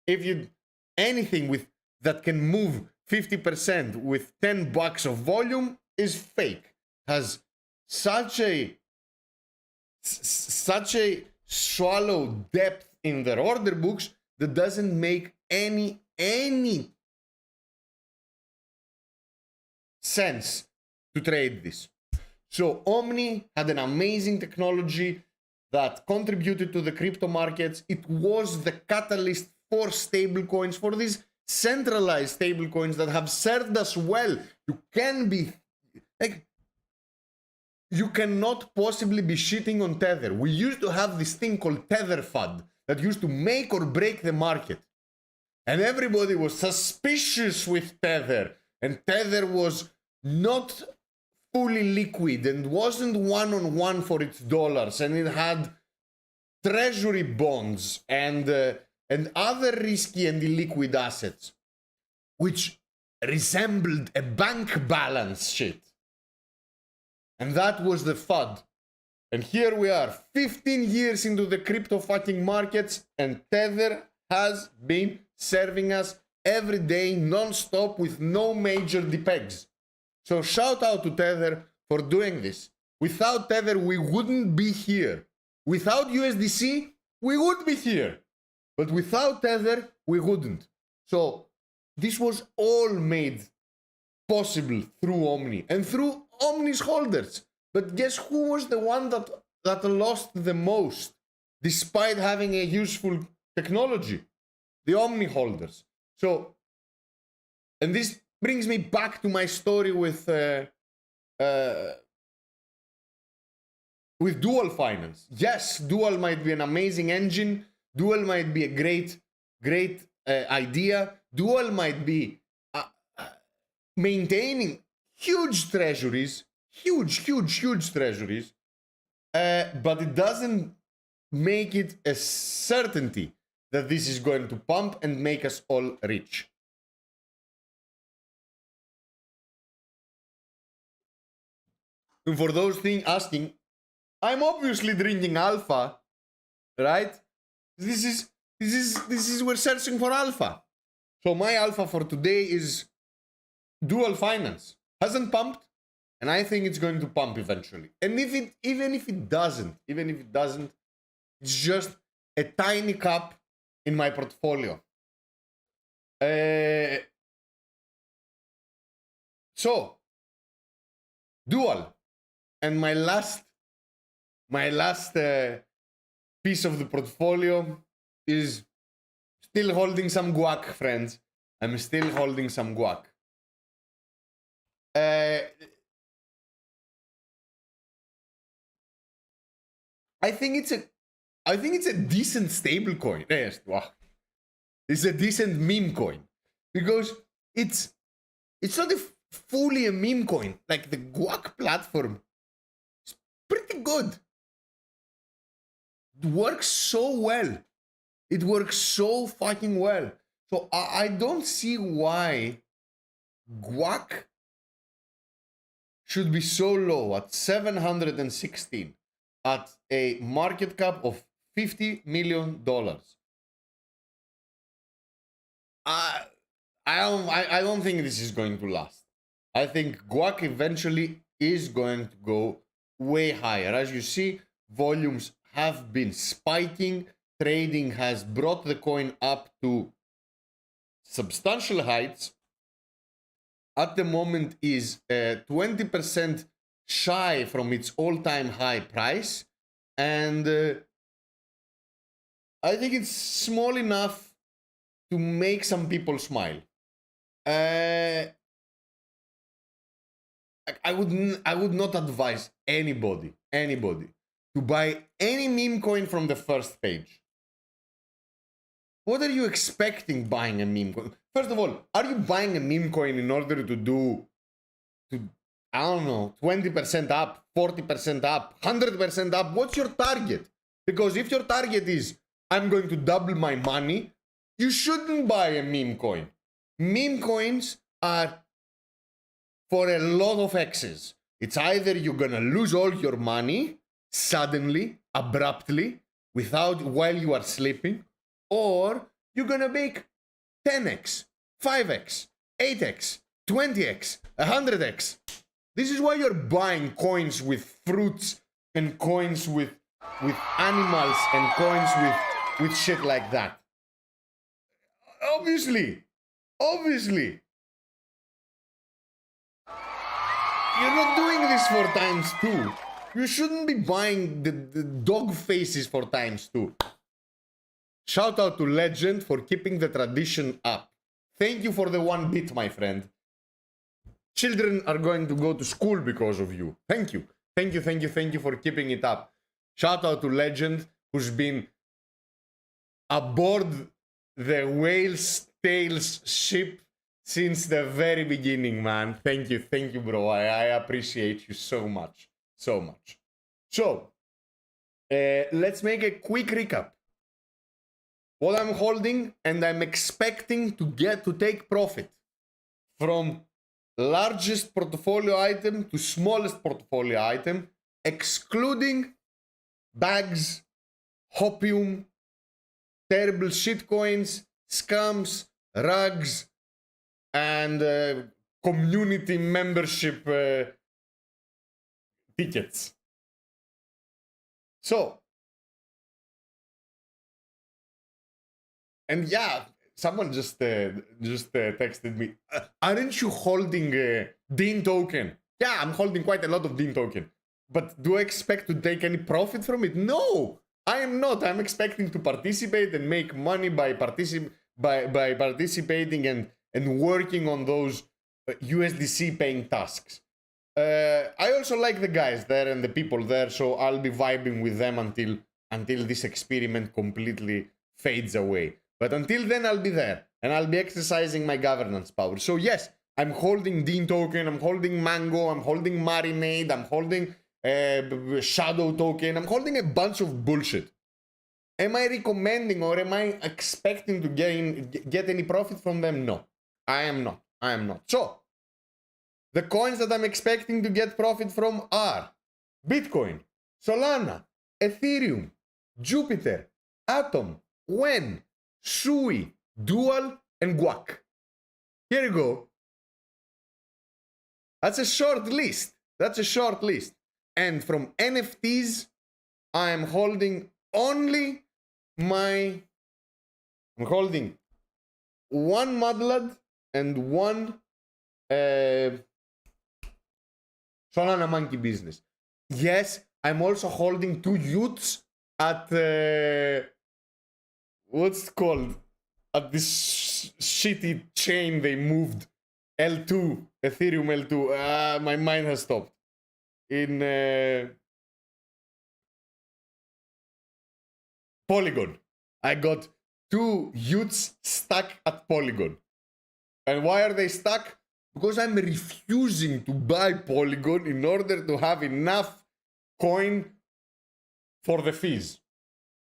If you anything with that can move 50% with $10 of volume is fake. Has such a shallow depth in their order books that doesn't make any sense to trade this. So Omni had an amazing technology that contributed to the crypto markets. It was the catalyst for stablecoins, for these centralized stablecoins that have served us well. You cannot possibly be shitting on Tether. We used to have this thing called Tether FUD that used to make or break the market. And everybody was suspicious with Tether. And Tether was not fully liquid and wasn't one-on-one for its dollars. And it had treasury bonds and other risky and illiquid assets, which resembled a bank balance sheet. And that was the FUD. And here we are, 15 years into the crypto fucking markets, and Tether has been serving us every day non-stop with no major depegs. So shout out to Tether for doing this. Without Tether, we wouldn't be here. Without USDC, we would be here. But without Tether, we wouldn't. So this was all made possible through Omni and through Omni's holders. But guess who was the one that lost the most despite having a useful technology? The Omni holders. So, and this brings me back to my story with Dual Finance. Yes, Dual might be an amazing engine. Dual might be a great idea. Dual might be maintaining huge treasuries, huge treasuries, but it doesn't make it a certainty that this is going to pump and make us all rich. And for those asking, I'm obviously drinking alpha, right? This is we're searching for alpha. So my alpha for today is Dual Finance. Hasn't pumped, and I think it's going to pump eventually. And even if it doesn't, it's just a tiny cap in my portfolio. So Dual, and my last piece of the portfolio is still holding some guac, friends. I'm still holding some guac. I think it's a decent stable coin. Yes, wow. It's a decent meme coin because it's not fully a meme coin. Like the guac platform is pretty good. It works so well. It works so fucking well. So I don't see why guac should be so low at 716 at a market cap of $50 million. I don't think this is going to last. I think guac eventually is going to go way higher. As you see, volumes have been spiking. Trading has brought the coin up to substantial heights. At the moment is 20% shy from its all-time high price, and I think it's small enough to make some people smile. I would not advise anybody to buy any meme coin from the first page. What are you expecting buying a meme coin? First of all, are you buying a meme coin in order to do, I don't know, 20% up, 40% up, 100% up? What's your target? Because if your target is, I'm going to double my money, you shouldn't buy a meme coin. Meme coins are for a lot of X's. It's either you're gonna lose all your money suddenly, abruptly, while you are sleeping, or you're gonna make 10x, 5x, 8x, 20x, 100x. This is why you're buying coins with fruits and coins with animals and coins with shit like that. Obviously. You're not doing this for ×2. You shouldn't be buying the dog faces for ×2. Shout out to Legend for keeping the tradition up. Thank you for the 1 bit, my friend. Children are going to go to school because of you. Thank you. Thank you for keeping it up. Shout out to Legend, who's been aboard the Whale's Tales ship since the very beginning, man. Thank you, bro. I appreciate you so much. So, let's make a quick recap. What I'm holding, and I'm expecting to take profit from largest portfolio item to smallest portfolio item, excluding bags, hopium, terrible shitcoins, scams, rugs, and community membership tickets. So, and yeah, someone just texted me, aren't you holding Dean token? Yeah, I'm holding quite a lot of Dean token. But do I expect to take any profit from it? No, I am not. I'm expecting to participate and make money by participating and working on those USDC paying tasks. I also like the guys there and the people there, so I'll be vibing with them until this experiment completely fades away. But until then, I'll be there, and I'll be exercising my governance power. So yes, I'm holding Dean token, I'm holding Mango, I'm holding Marinade, I'm holding Shadow token, I'm holding a bunch of bullshit. Am I recommending or am I expecting to get any profit from them? No, I am not. So, the coins that I'm expecting to get profit from are Bitcoin, Solana, Ethereum, Jupiter, Atom, Wen, Sui, Dual, and Guac. Here you go. That's a short list. And from NFTs, I am holding only I'm holding one Mudlad and one Solana Monkey Business. Yes, I'm also holding 2 Utes at what's it called? At this shitty chain they moved. L2, Ethereum L2. My mind has stopped. In Polygon. I got 2 Utes stuck at Polygon. And why are they stuck? Because I'm refusing to buy Polygon in order to have enough coin for the fees.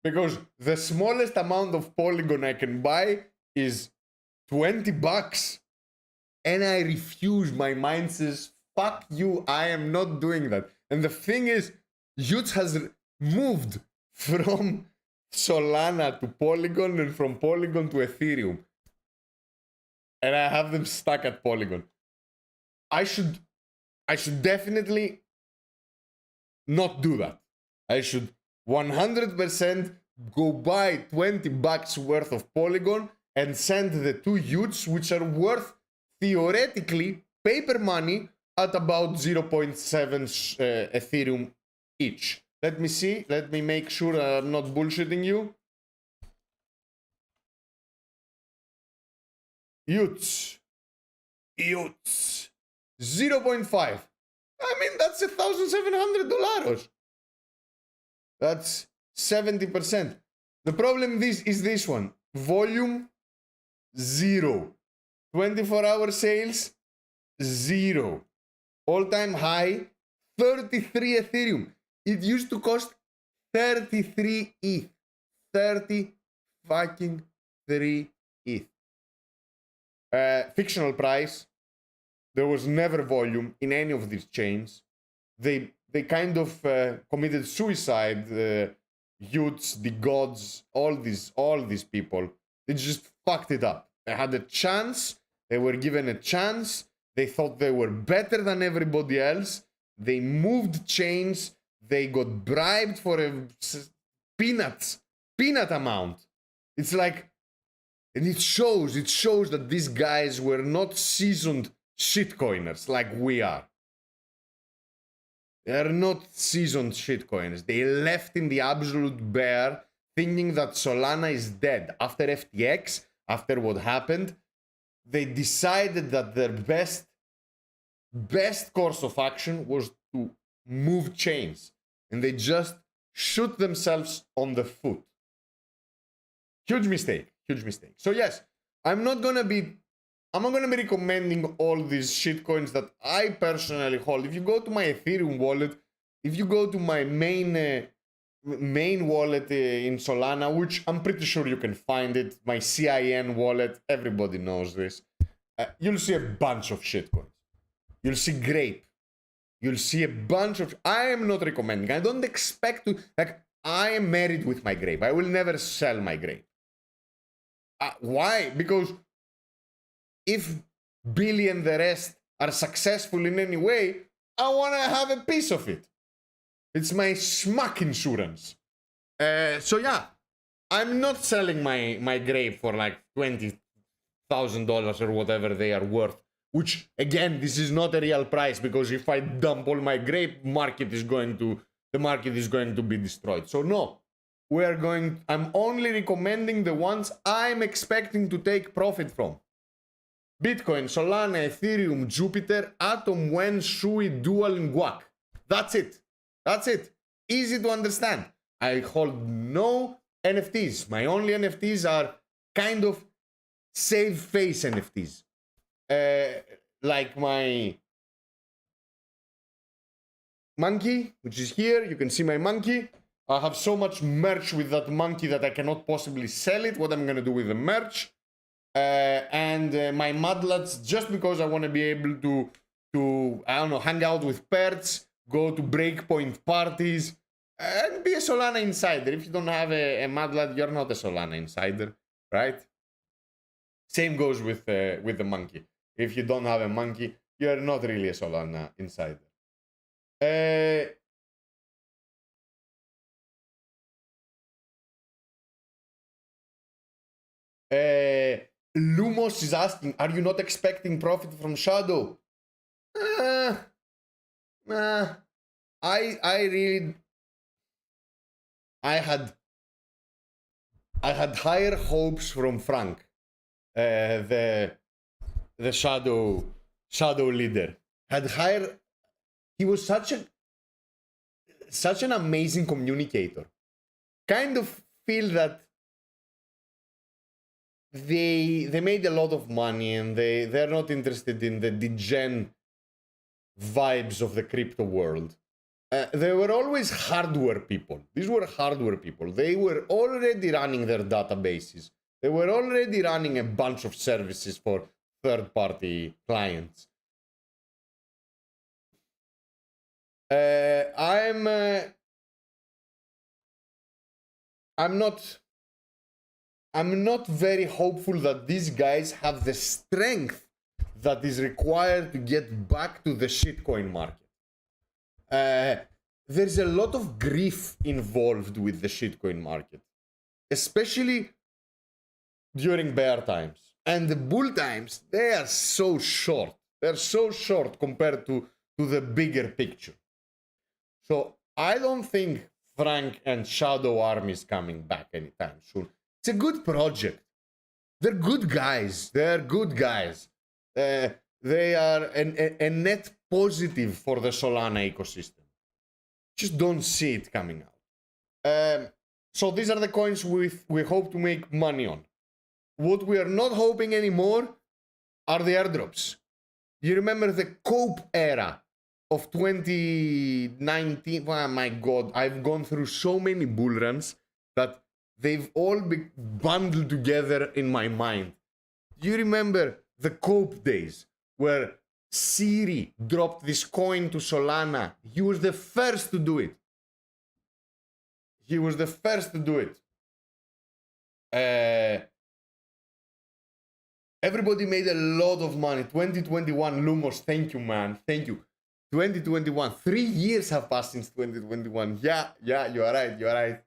Because the smallest amount of Polygon I can buy is $20. And I refuse. My mind says, fuck you, I am not doing that. And the thing is, Utes has moved from Solana to Polygon and from Polygon to Ethereum. And I have them stuck at Polygon. I should definitely not do that. I should 100% go buy $20 worth of Polygon and send the 2 Utes, which are worth theoretically paper money at about 0.7 Ethereum each. Let me see. Let me make sure I'm not bullshitting you. Utes. 0.5. I mean, that's $1,700. That's 70%. The problem is this one. Volume, 0. 24-hour sales, 0. All-time high, 33 Ethereum. It used to cost 33 ETH. 30 fucking 3 ETH. Fictional price. There was never volume in any of these chains. They kind of committed suicide. Youths, the gods, all these people. They just fucked it up. They had a chance. They were given a chance. They thought they were better than everybody else. They moved chains. They got bribed for a peanut amount. It's like, and it shows that these guys were not seasoned shitcoiners like we are. They are not seasoned shitcoiners. They left in the absolute bear thinking that Solana is dead. After FTX, after what happened, they decided that their best course of action was to move chains. And they just shoot themselves on the foot. Huge mistake. So yes, I'm not gonna be recommending all these shitcoins that I personally hold. If you go to my Ethereum wallet, if you go to my main wallet in Solana, which I'm pretty sure you can find it, my CIN wallet, everybody knows this, you'll see a bunch of shitcoins. You'll see Grape. You'll see a bunch of... I am not recommending. I don't expect to... Like, I am married with my Grape. I will never sell my Grape. Why? Because if Billy and the rest are successful in any way, I want to have a piece of it. It's my smack insurance. So yeah, I'm not selling my Grape for like $20,000 or whatever they are worth. Which, again, this is not a real price, because if I dump all my Grape, the market is going to be destroyed. So no, I'm only recommending the ones I'm expecting to take profit from. Bitcoin, Solana, Ethereum, Jupiter, Atom, Wen, Shui, Dual, and Guac. That's it. Easy to understand. I hold no NFTs. My only NFTs are kind of save face NFTs. Like my monkey, which is here. You can see my monkey. I have so much merch with that monkey that I cannot possibly sell it. What I'm gonna do with the merch. And my Mudlats, just because I want to be able to I don't know, hang out with pets, go to breakpoint parties, and be a Solana insider. If you don't have a Mudlat, you're not a Solana insider, right? Same goes with the monkey. If you don't have a monkey, you're not really a Solana insider. Lumos is asking, are you not expecting profit from Shadow? I had higher hopes from Frank, the shadow leader. He was such an amazing communicator. Kind of feel that they made a lot of money and they're not interested in the degen vibes of the crypto world. They were always hardware people. These were hardware people. They were already running their databases. They were already running a bunch of services for third-party clients. I'm not very hopeful that these guys have the strength that is required to get back to the shitcoin market. There's a lot of grief involved with the shitcoin market, especially during bear times. And the bull times, they are so short. They're so short compared to the bigger picture. So I don't think Frank and Shadow Army is coming back anytime soon. It's a good project. They're good guys. They are a net positive for the Solana ecosystem. Just don't see it coming out. So these are the coins we hope to make money on. what we are not hoping anymore are the airdrops. You remember the cope era of 2019? Oh my god, I've gone through so many bull runs that they've all been bundled together in my mind. Do you remember the cope days where Siri dropped this coin to Solana? He was the first to do it. He was the first to do it. Everybody made a lot of money. 2021, Lumos, thank you, man. Thank you. 2021, 3 years have passed since 2021. Yeah, you are right.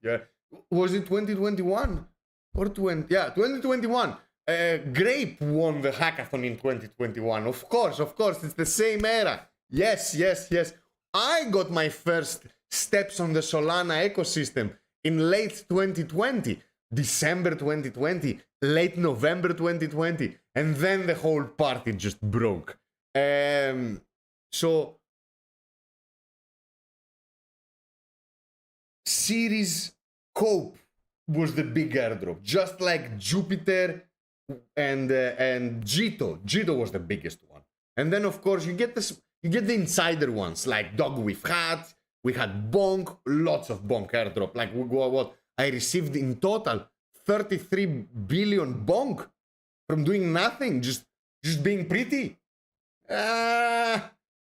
Was it 2021? Or 20? Yeah, 2021. Grape won the hackathon in 2021. Of course, it's the same era. Yes. I got my first steps on the Solana ecosystem in late 2020, December 2020, late November 2020, and then the whole party just broke. So Series Cope was the big airdrop, just like Jupiter and Jito. Jito was the biggest one, and then of course you get the insider ones like Dog with Hat. We had Bonk, lots of Bonk airdrop. Like what I received in total, 33 billion Bonk from doing nothing, just being pretty. That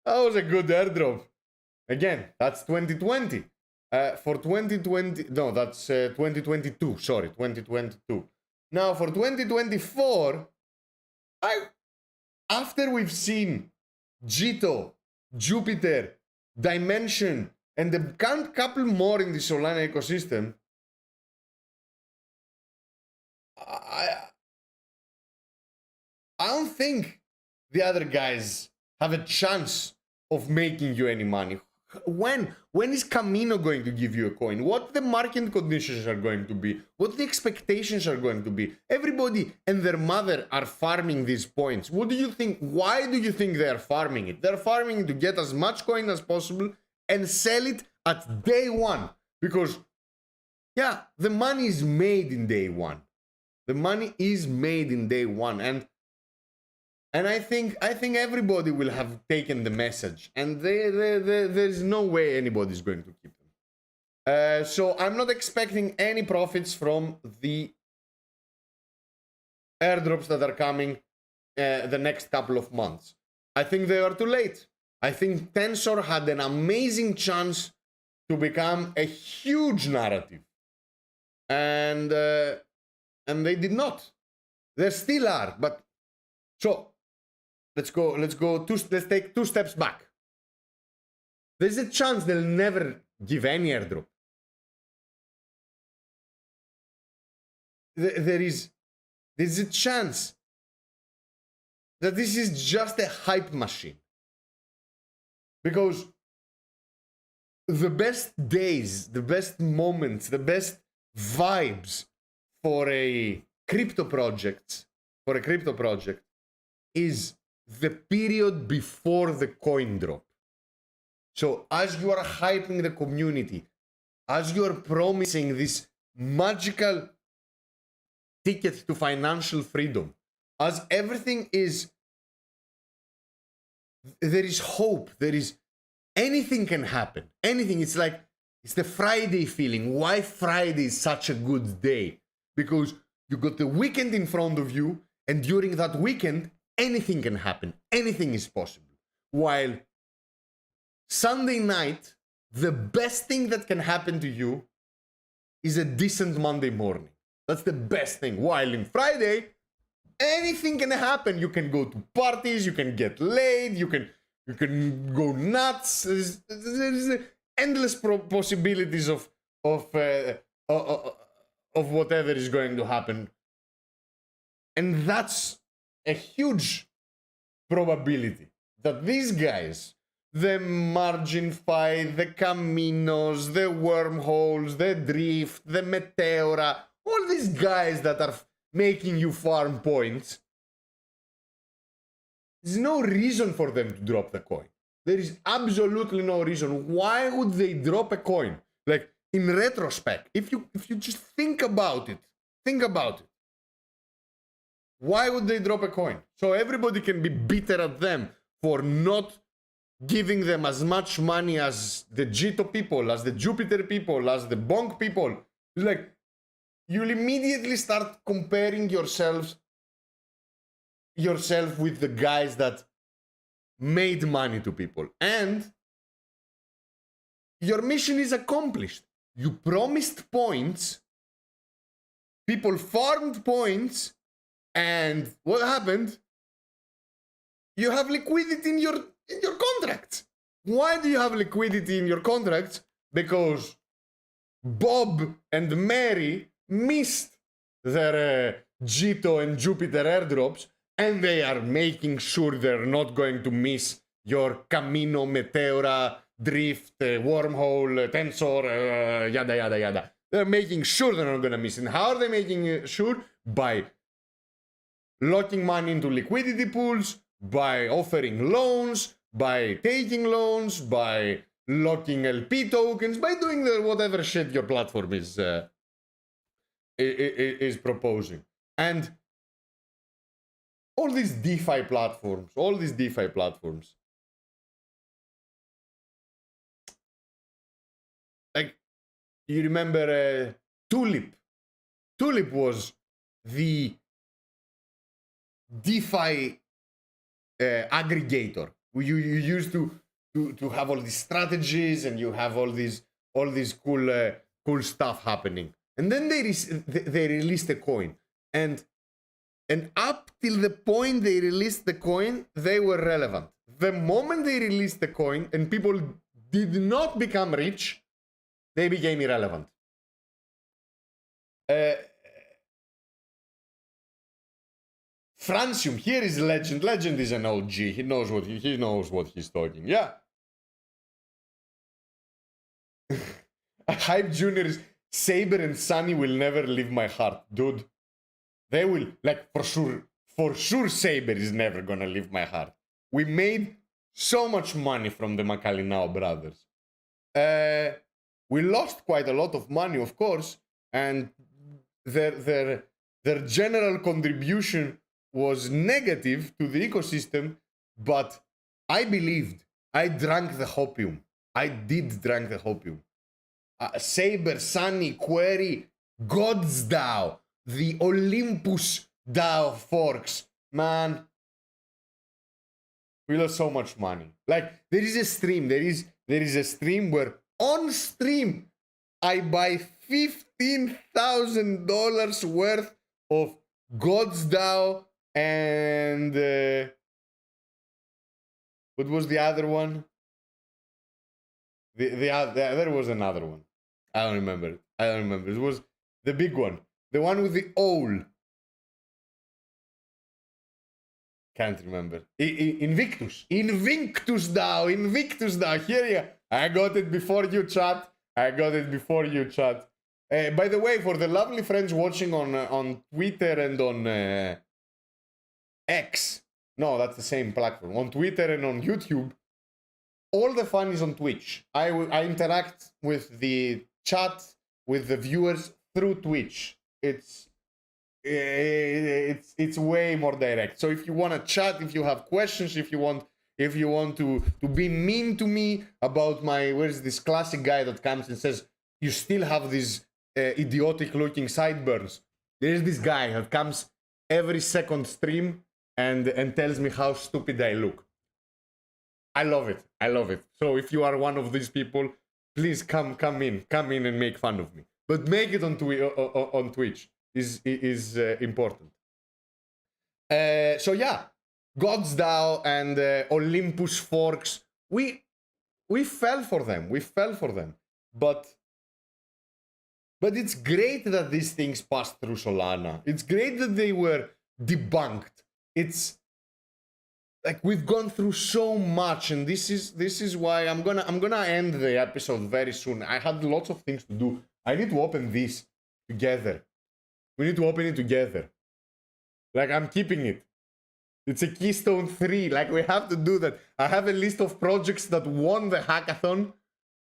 was a good airdrop. Again, that's 2020. For 2020, no, that's 2022. Sorry, 2022. Now for 2024, after we've seen Jito, Jupiter, Dimension, and a couple more in the Solana ecosystem, I don't think the other guys have a chance of making you any money. When is Camino going to give you a coin? What the market conditions are going to be? What the expectations are going to be? Everybody and their mother are farming these points. What do you think? Why do you think they are farming it? They're farming it to get as much coin as possible and sell it at day one. Because, yeah, the money is made in day one. The money is made in day one. And I think everybody will have taken the message, and there's no way anybody's going to keep them. So I'm not expecting any profits from the airdrops that are coming the next couple of months. I think they are too late. I think Tensor had an amazing chance to become a huge narrative, and they did not. They still are, but so. Let's take 2 steps back. There's a chance they'll never give any airdrop. There's a chance that this is just a hype machine. Because the best days, the best moments, the best vibes for a crypto project is the period before the coin drop. So as you are hyping the community, as you are promising this magical ticket to financial freedom, as everything is, there is hope, anything can happen, anything. It's like, it's the Friday feeling. Why Friday is such a good day? Because you got the weekend in front of you, and during that weekend, anything can happen. Anything is possible. While Sunday night, the best thing that can happen to you is a decent Monday morning. That's the best thing. While in Friday, anything can happen. You can go to parties, you can get laid, you can go nuts. There's endless possibilities of whatever is going to happen. And that's a huge probability that these guys, the Margin Fi, the Caminos, the Wormholes, the Drift, the Meteora, all these guys that are making you farm points, there's no reason for them to drop the coin. There is absolutely no reason. Why would they drop a coin? Like, in retrospect, if you just think about it, Why would they drop a coin? So everybody can be bitter at them for not giving them as much money as the Jito people, as the Jupiter people, as the Bonk people. It's like, you'll immediately start comparing yourself with the guys that made money to people. And your mission is accomplished. You promised points, people farmed points, and what happened? You have liquidity in your contracts. Why do you have liquidity in your contracts? Because Bob and Mary missed their Jito and Jupiter airdrops, and they are making sure they're not going to miss your Camino, Meteora, Drift, Wormhole, Tensor, yada yada yada. They're making sure they're not going to miss. And how are they making sure? By locking money into liquidity pools, by offering loans, by taking loans, by locking LP tokens, by doing whatever shit your platform is proposing. And all these DeFi platforms, like, you remember Tulip? Tulip was the DeFi aggregator. You used to have all these strategies, and you have all these cool stuff happening. And then they released a coin, and up till the point they released the coin, they were relevant. The moment they released the coin and people did not become rich, they became irrelevant. Francium, here is Legend. Legend is an OG. He knows what he's talking. Yeah. Hype Juniors, Saber and Sunny will never leave my heart, dude. They will, like, for sure Saber is never gonna leave my heart. We made so much money from the Macalinao brothers. We lost quite a lot of money, of course, and their general contribution was negative to the ecosystem, but I believed. I drank the hopium. I did drink the hopium. Saber, Sunny, Query, God's DAO, the Olympus DAO forks. Man, we lost so much money. Like, there is a stream. There is a stream where on stream I buy $15,000 worth of God's DAO and what was the other one? There was another one. I don't remember. It was the big one. The one with the owl. Can't remember. Invictus DAO. Here you. I got it before you, chat. By the way, for the lovely friends watching on Twitter and on X. No, that's the same platform. On Twitter and on YouTube. All the fun is on Twitch. I interact with the chat, with the viewers through Twitch. It's way more direct. So if you want to chat, if you have questions, if you want to be mean to me about where's this classic guy that comes and says you still have these idiotic looking sideburns. There's this guy that comes every second stream and tells me how stupid I look. I love it. So if you are one of these people, please come in and make fun of me. But make it on Twitch is important. So yeah, God's DAO and Olympus forks, we fell for them. But it's great that these things passed through Solana. It's great that they were debunked. It's like we've gone through so much, and this is why I'm gonna end the episode very soon. I had lots of things to do. I need to open this together. We need to open it together. Like, I'm keeping it. It's a Keystone 3. Like, we have to do that. I have a list of projects that won the hackathon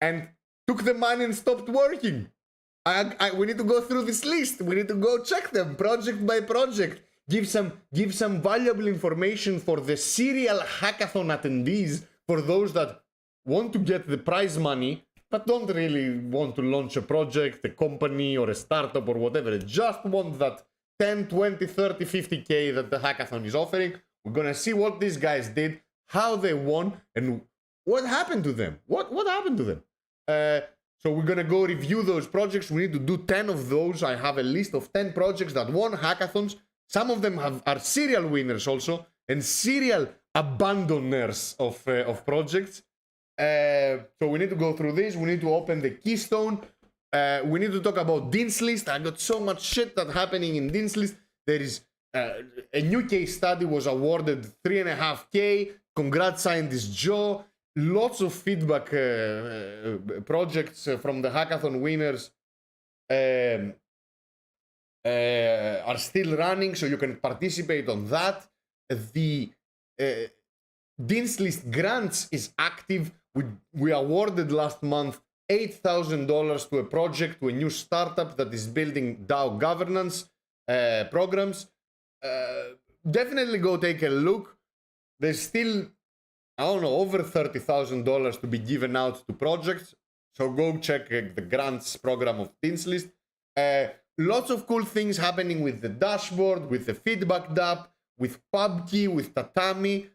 and took the money and stopped working. We need to go through this list. We need to go check them project by project. give some valuable information for the serial hackathon attendees, for those that want to get the prize money but don't really want to launch a project, a company, or a startup, or whatever. They just want that 10, 20, 30, 50K that the hackathon is offering. We're gonna see what these guys did, how they won, and what happened to them. What happened to them? So we're gonna go review those projects. We need to do 10 of those. I have a list of 10 projects that won hackathons. Some of them are serial winners also, and serial abandoners of projects. So we need to go through this. We need to open the keystone. We need to talk about Dean's List. I got so much shit that happening in Dean's List. There is a new case study was awarded 3.5K. Congrats, scientist Joe. Lots of feedback projects from the hackathon winners are still running, so you can participate on that. The Dean's List grants is active. We awarded last month $8,000 to a project, to a new startup that is building DAO governance programs. Definitely go take a look. There's still, I don't know, over $30,000 to be given out to projects. So go check the grants program of Dean's List. Lots of cool things happening with the dashboard, with the feedback DApp, with PubKey, with Tatami.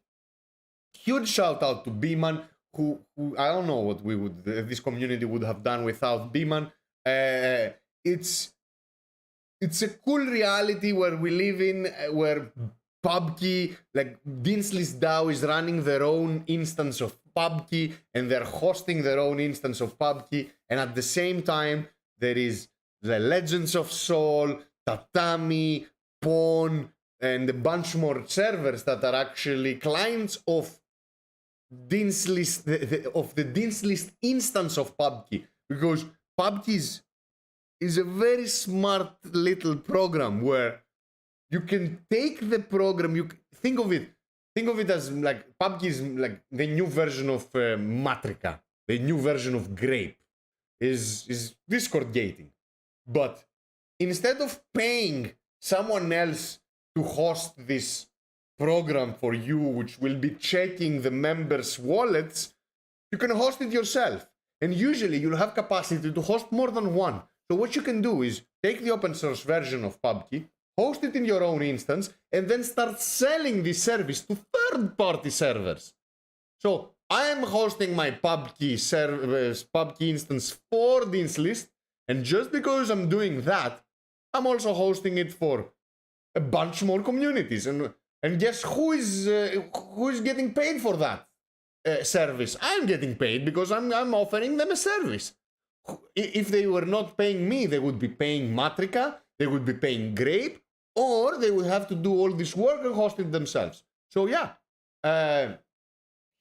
Huge shout out to Beeman, who I don't know what this community would have done without Beeman. It's a cool reality where we live in, where PubKey, like Dean's List DAO, is running their own instance of PubKey, and they're hosting their own instance of PubKey, and at the same time there is the Legends of Soul, Tatami, Pawn, and a bunch more servers that are actually clients of Dean's List, of the Dean's List instance of PubKey, because PubKey is a very smart little program where you can take the program. You think of it as like PubKey is like the new version of Matrika, the new version of Grape, is Discord gating. But instead of paying someone else to host this program for you, which will be checking the members' wallets, you can host it yourself. And usually you'll have capacity to host more than one. So what you can do is take the open source version of PubKey, host it in your own instance, and then start selling this service to third-party servers. So I am hosting my PubKey instance for Dean's List, and just because I'm doing that, I'm also hosting it for a bunch more communities. And guess who is getting paid for that service? I'm getting paid because I'm offering them a service. If they were not paying me, they would be paying Matrika, they would be paying Grape, or they would have to do all this work and host it themselves. So yeah,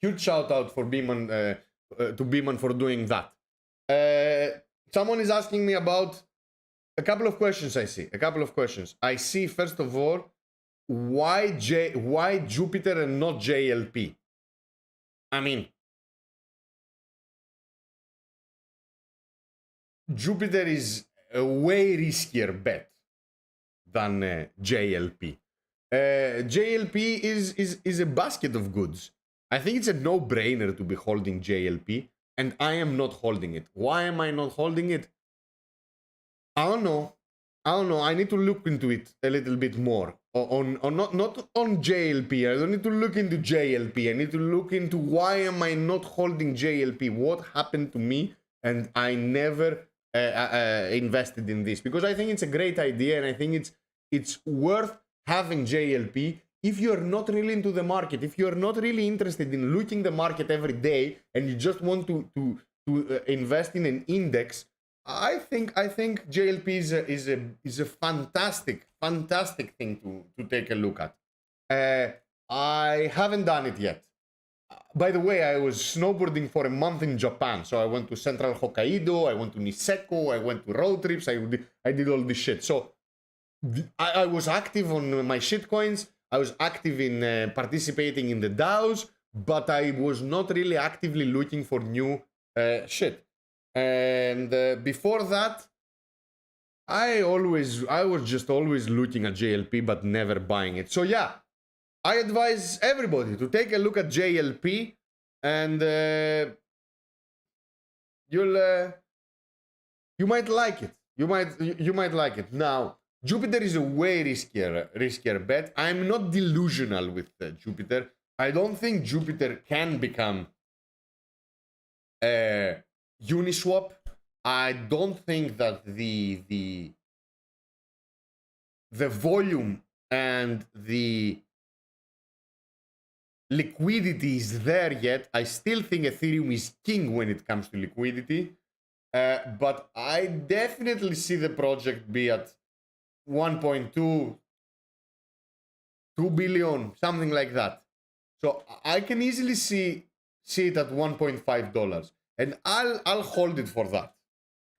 huge shout out for Beeman, to Beeman for doing that. Someone is asking me about a couple of questions. I see, first of all, why Jupiter and not JLP? I mean, Jupiter is a way riskier bet than JLP. JLP is a basket of goods. I think it's a no-brainer to be holding JLP, and I am not holding it. Why am I not holding it? I don't know. I need to look into it a little bit more. Not on JLP. I don't need to look into JLP. I need to look into why am I not holding JLP? What happened to me? And I never invested in this, because I think it's a great idea, and I think it's worth having JLP if you're not really into the market, if you're not really interested in looking the market every day, and you just want to invest in an index. I think JLP is a fantastic thing to take a look at. I haven't done it yet. By the way, I was snowboarding for a month in Japan. So I went to Central Hokkaido, I went to Niseko, I went to road trips, I did all this shit. So I was active on my shitcoins, I was active in participating in the DAOs, but I was not really actively looking for new shit. And before that, I was just always looking at JLP but never buying it. So yeah, I advise everybody to take a look at JLP, and you might like it. You might like it. Now, Jupiter is a way riskier bet. I'm not delusional with Jupiter. I don't think Jupiter can become Uniswap. I don't think that the volume and the liquidity is there yet. I still think Ethereum is king when it comes to liquidity. But I definitely see the project be at 1.2, 2 billion, something like that. So I can easily see it at $1.5, and I'll hold it for that.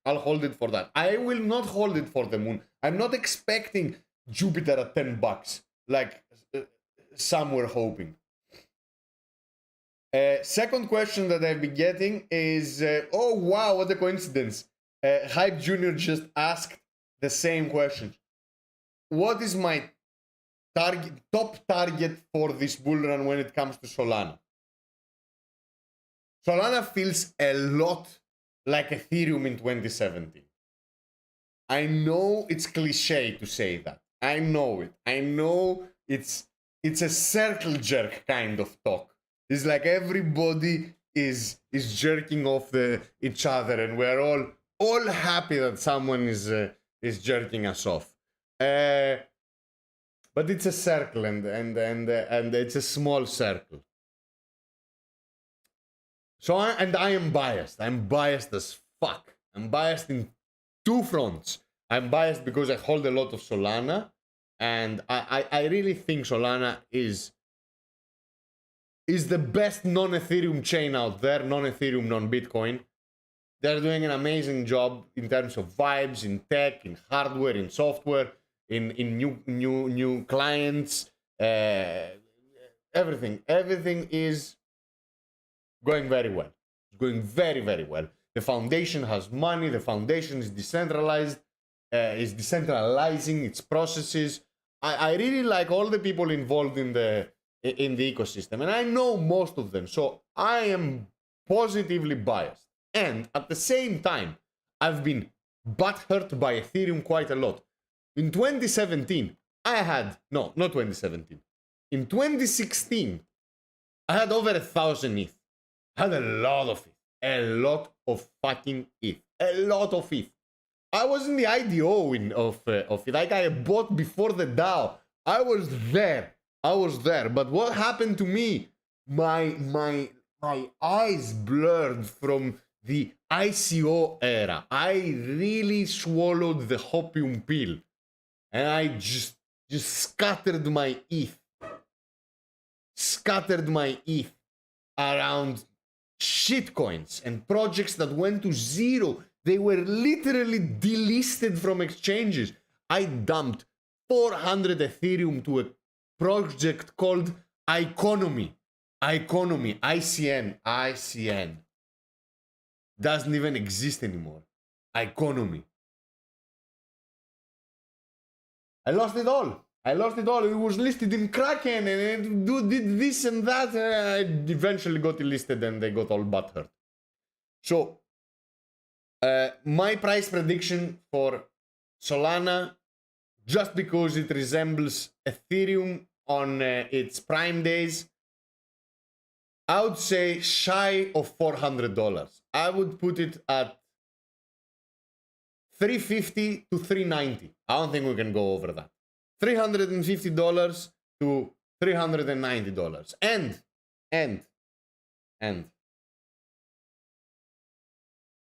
I'll hold it for that. I will not hold it for the moon. I'm not expecting Jupiter at $10, like some were hoping. Second question that I've been getting is, oh wow, what a coincidence. Hype Junior just asked the same question. What is my top target for this bull run when it comes to Solana? Solana feels a lot like Ethereum in 2017. I know it's cliche to say that. I know it. I know it's a circle jerk kind of talk. It's like everybody is jerking off each other, and we're all happy that someone is jerking us off. But it's a circle, and it's a small circle. So I am biased. I'm biased as fuck. I'm biased in two fronts. I'm biased because I hold a lot of Solana, and I really think Solana is the best non-Ethereum chain out there, non-Ethereum, non-Bitcoin. They're doing an amazing job in terms of vibes, in tech, in hardware, in software, in new clients, everything. Everything is going very well. It's going very, very well. The foundation has money. The foundation is decentralized, is decentralizing its processes. I really like all the people involved in the ecosystem, and I know most of them, so I am positively biased. And at the same time, I've been butthurt by Ethereum quite a lot. In 2017, not 2017. In 2016, I had over 1,000 ETH. I had a lot of ETH. A lot of fucking ETH. A lot of ETH. I was in the IDO of it. Like, I bought before the DAO. I was there. But what happened to me? My eyes blurred from the ICO era. I really swallowed the hopium pill, and I just scattered my ETH. Around shitcoins and projects that went to zero. They were literally delisted from exchanges. I dumped 400 Ethereum to a project called ICONOMY. ICN. Doesn't even exist anymore. ICONOMY. I lost it all. It was listed in Kraken, and it did this and that. I eventually got it listed, and they got all butthurt. So, my price prediction for Solana, just because it resembles Ethereum on its prime days, I would say shy of $400. I would put it at $350 to $390. I don't think we can go over that. $350 to $390. And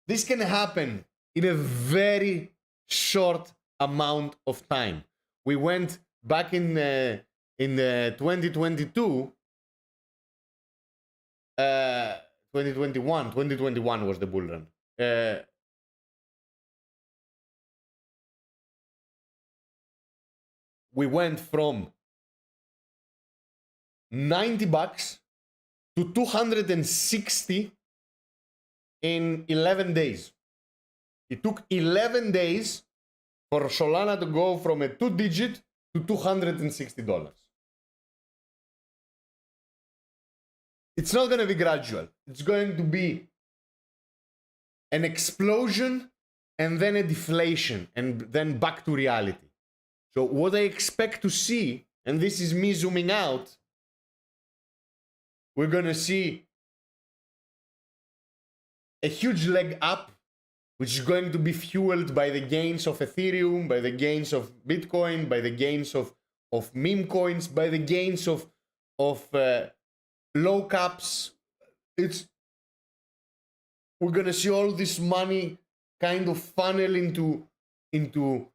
this can happen in a very short amount of time. We went back in 2022. 2021 was the bull run. We went from $90 to 260 in 11 days. It took 11 days for Solana to go from a 2-digit to $260. It's not going to be gradual. It's going to be an explosion and then a deflation and then back to reality. So what I expect to see, and this is me zooming out, we're going to see a huge leg up, which is going to be fueled by the gains of Ethereum, by the gains of Bitcoin, by the gains of meme coins, by the gains of low caps. We're gonna see all this money kind of funnel into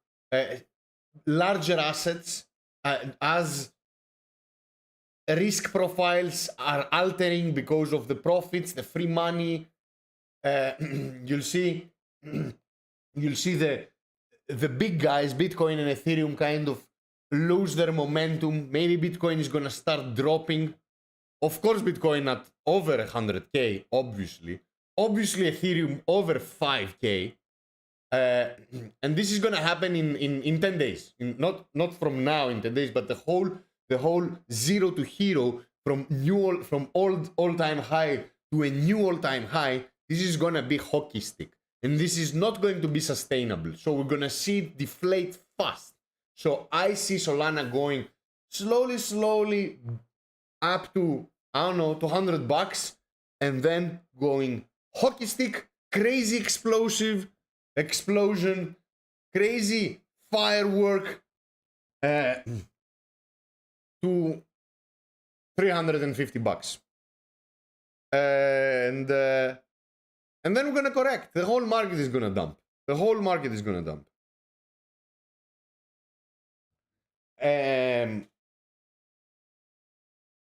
larger assets as risk profiles are altering because of the profits, the free money. You'll see the big guys, Bitcoin and Ethereum, kind of lose their momentum. Maybe Bitcoin is gonna start dropping. Of course, Bitcoin at over 100K, obviously. Obviously, Ethereum over 5K. And this is gonna happen in 10 days. Not from now in 10 days, but the whole zero to hero from all-time high to a new all-time high. This is gonna be hockey stick. And this is not going to be sustainable. So we're gonna see it deflate fast. So I see Solana going slowly up to, I don't know, $200, and then going hockey stick, crazy explosion, crazy firework to $350. And then we're gonna correct. The whole market is gonna dump.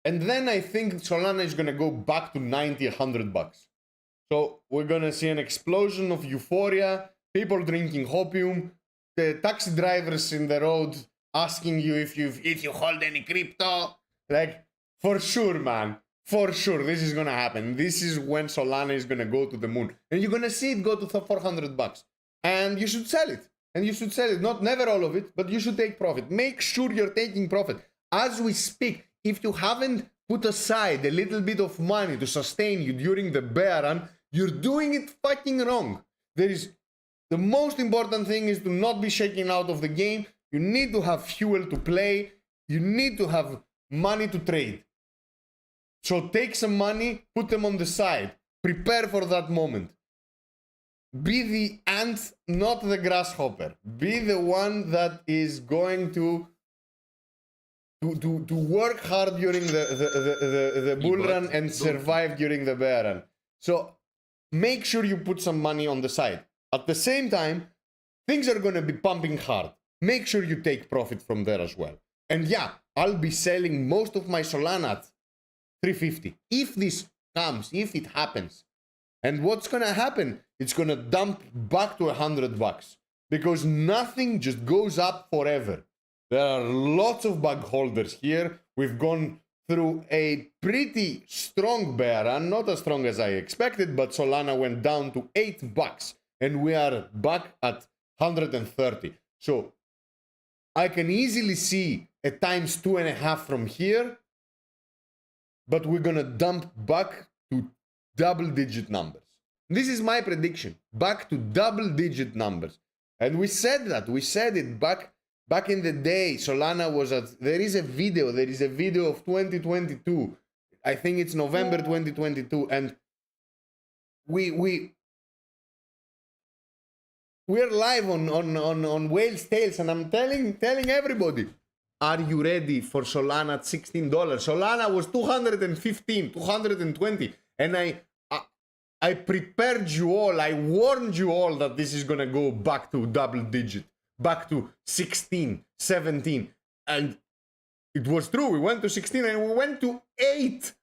And then I think Solana is gonna go back to $90, $100. So we're gonna see an explosion of euphoria, people drinking opium, the taxi drivers in the road asking you if you hold any crypto. Like, for sure, man. For sure, this is gonna happen. This is when Solana is gonna go to the moon. And you're gonna see it go to $400. And you should sell it. Never all of it, but you should take profit. Make sure you're taking profit. As we speak, if you haven't put aside a little bit of money to sustain you during the bear run, you're doing it fucking wrong. The most important thing is to not be shaken out of the game. You need to have fuel to play. You need to have money to trade. So take some money, put them on the side. Prepare for that moment. Be the ant, not the grasshopper. Be the one that is going to work hard during the bull run and survive during the bear run. So make sure you put some money on the side. At the same time, things are going to be pumping hard. Make sure you take profit from there as well. And yeah, I'll be selling most of my Solana at 350. If this comes, if it happens. And what's going to happen? It's going to dump back to $100 because nothing just goes up forever. There are lots of bug holders here. We've gone through a pretty strong bear run, not as strong as I expected, but Solana went down to $8 and we are back at 130. So I can easily see a times 2.5 from here, but we're gonna dump back to double-digit numbers. This is my prediction, back to double-digit numbers. And we said it back in the day. Solana was there is a video of 2022. I think it's November 2022, and we're live on Whale's Tales, and I'm telling everybody, are you ready for Solana at $16? Solana was 215, 220, and I prepared you all, I warned you all that this is gonna go back to double digit, back to 16, 17, and it was true. We went to 16 and we went to 8.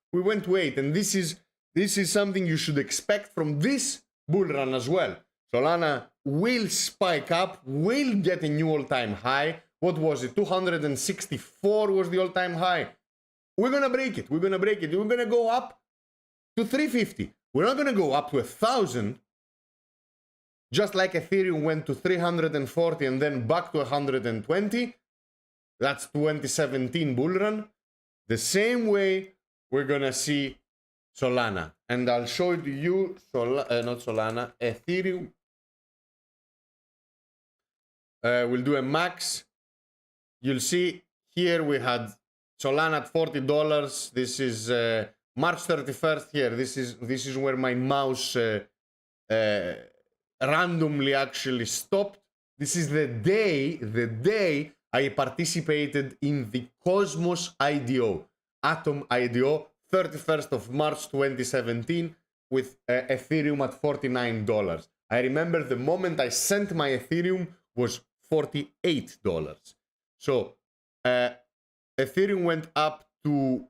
And this is something you should expect from this bull run as well. Solana will spike up, will get a new all-time high. What was it? 264 was the all-time high. We're gonna break it. We're gonna go up to 350. We're not gonna go up to 1,000, just like Ethereum went to 340 and then back to 120, that's 2017 bull run. The same way we're gonna see Solana. And I'll show it to you, not Solana, Ethereum. We'll do a max. You'll see here we had Solana at $40. This is March 31st here. This is where my mouse randomly actually stopped. This is the day I participated in the Cosmos IDO, Atom IDO, 31st of March 2017 with Ethereum at $49. I remember the moment I sent my Ethereum was $48. So Ethereum went up to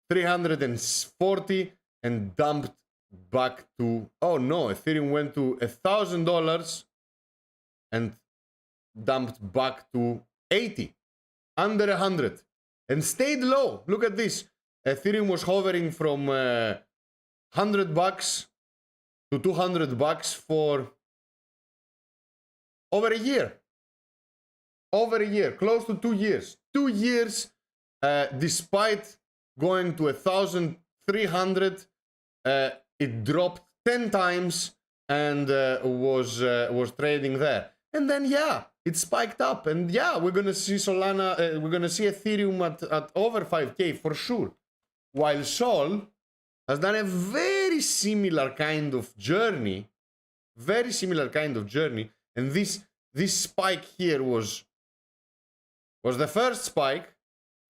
340 and dumped back to, oh no, Ethereum went to $1,000 and dumped back to 80, under 100, and stayed low. Look at this. Ethereum was hovering from $100 to $200 for over a year. Close to 2 years. 2 years, despite going to 1,300, it dropped 10 times and was trading there. And then, yeah, it spiked up. And yeah, we're going to see Solana, we're going to see Ethereum at over 5K for sure. While Sol has done a very similar kind of journey. And this spike here was the first spike.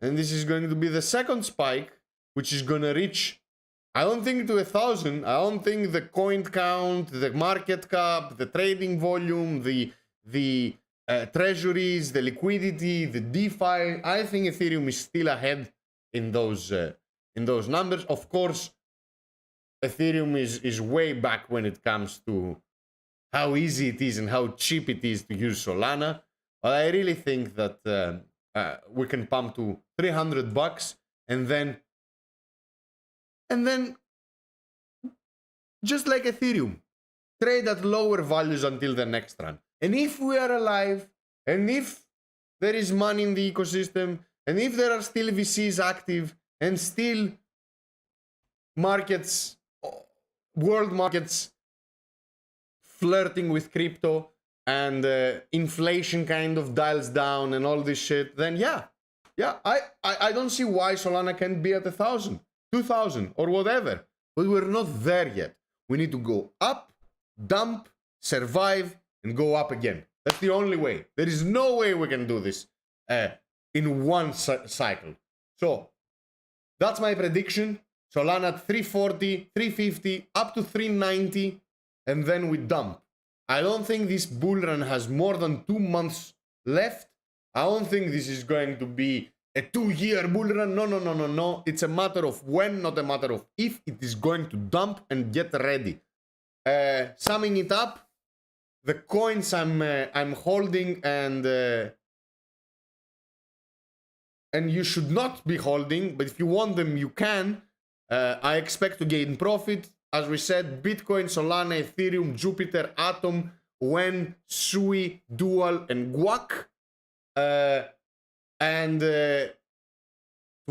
And this is going to be the second spike, which is going to reach, I don't think, to 1,000. I don't think the coin count, the market cap, the trading volume, the treasuries, the liquidity, the DeFi. I think Ethereum is still ahead in those numbers. Of course, Ethereum is way back when it comes to how easy it is and how cheap it is to use Solana. But I really think that we can pump to $300 and then just like Ethereum, trade at lower values until the next run. And if we are alive, and if there is money in the ecosystem, and if there are still VCs active, and still markets, world markets flirting with crypto, and inflation kind of dials down and all this shit, then yeah, I don't see why Solana can't be at 1,000, 2,000, or whatever. But we're not there yet. We need to go up, dump, survive, and go up again. That's the only way. There is no way we can do this in one cycle. So that's my prediction. Solana at 340, 350, up to 390, and then we dump. I don't think this bull run has more than 2 months left. I don't think this is going to be a 2-year bull run. No. It's a matter of when, not a matter of if it is going to dump and get ready. Summing it up, the coins I'm holding and you should not be holding, but if you want them, you can. I expect to gain profit. As we said, Bitcoin, Solana, Ethereum, Jupiter, Atom, Wen, Sui, Dual, and Guac. And to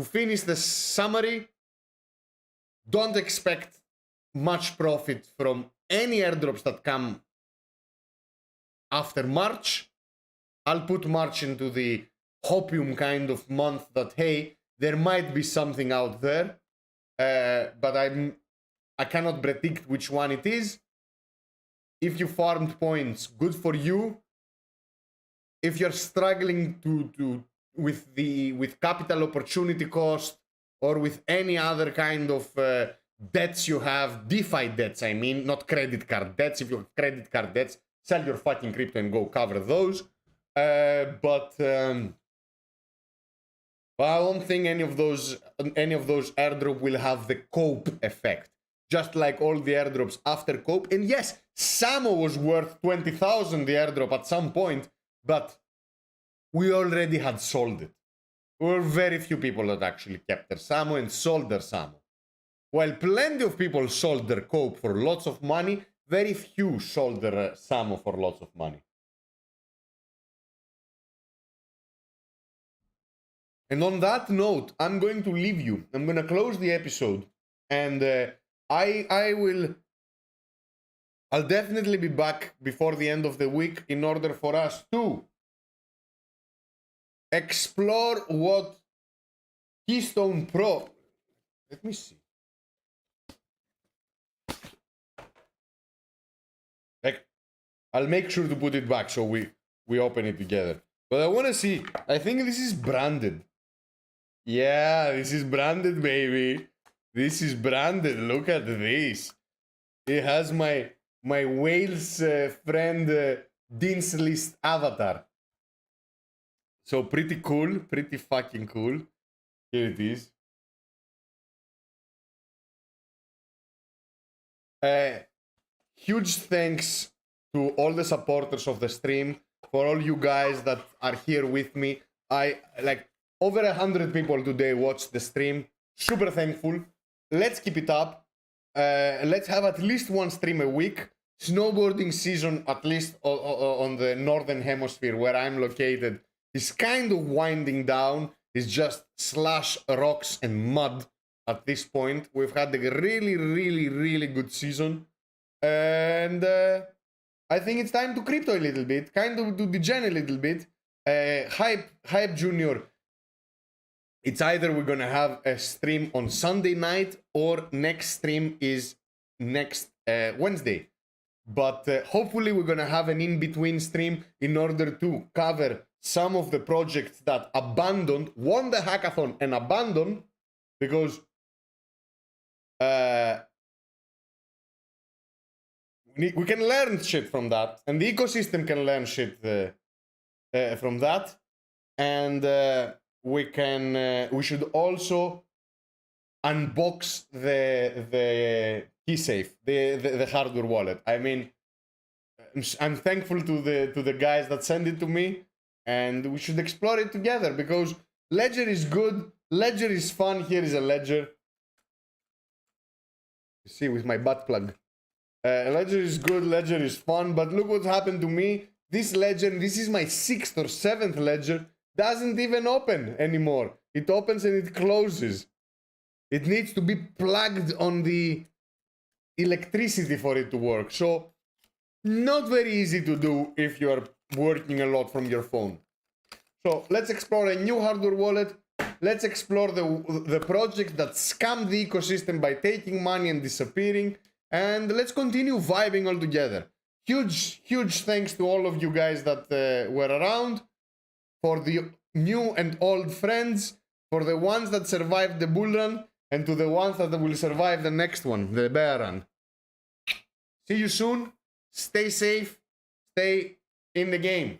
finish the summary, don't expect much profit from any airdrops that come after March. I'll put March into the hopium kind of month that, hey, there might be something out there, but I cannot predict which one it is. If you farmed points, good for you. If you're struggling with capital opportunity cost or with any other kind of debts you have, DeFi debts, I mean, not credit card debts. If you have credit card debts, sell your fucking crypto and go cover those. But I don't think any of those airdrop will have the cope effect. Just like all the airdrops after cope. And yes, Samo was worth 20,000, the airdrop at some point, but we already had sold it. There were very few people that actually kept their Samo and sold their Samo. While plenty of people sold their cope for lots of money, very few sold their Samo for lots of money. And on that note, I'm going to leave you. I'm going to close the episode. And I'll definitely be back before the end of the week in order for us to explore what Keystone Pro... Let me see. I'll make sure to put it back so we open it together. But I want to see. I think this is branded. Yeah, this is branded, baby. This is branded. Look at this. It has my Wales friend Dean's List avatar. So pretty cool. Pretty fucking cool. Here it is. Huge thanks to all the supporters of the stream, for all you guys that are here with me. Over 100 people today watched the stream. Super thankful. Let's keep it up. Let's have at least one stream a week. Snowboarding season, at least on the northern hemisphere where I'm located, is kind of winding down. It's just slush, rocks, and mud at this point. We've had a really, really, really good season. And I think it's time to crypto a little bit, kind of to degen a little bit. Hype Junior, it's either we're gonna have a stream on Sunday night or next stream is next Wednesday. But hopefully we're gonna have an in-between stream in order to cover some of the projects that won the hackathon and abandoned, because we can learn shit from that, and the ecosystem can learn shit from that, and we should also unbox the key safe, the hardware wallet. I mean, I'm thankful to the guys that send it to me, and we should explore it together because Ledger is good, Ledger is fun. Here is a Ledger. You see, with my butt plug. Ledger is good, Ledger is fun, but look what happened to me. This Ledger, this is my 6th or 7th Ledger, doesn't even open anymore. It opens and it closes. It needs to be plugged on the electricity for it to work. So, not very easy to do if you are working a lot from your phone. So, let's explore a new hardware wallet. Let's explore the project that scammed the ecosystem by taking money and disappearing. And let's continue vibing all together. Huge thanks to all of you guys that were around, for the new and old friends, for the ones that survived the bull run, and to the ones that will survive the next one, the bear run. See you soon. Stay safe. Stay in the game.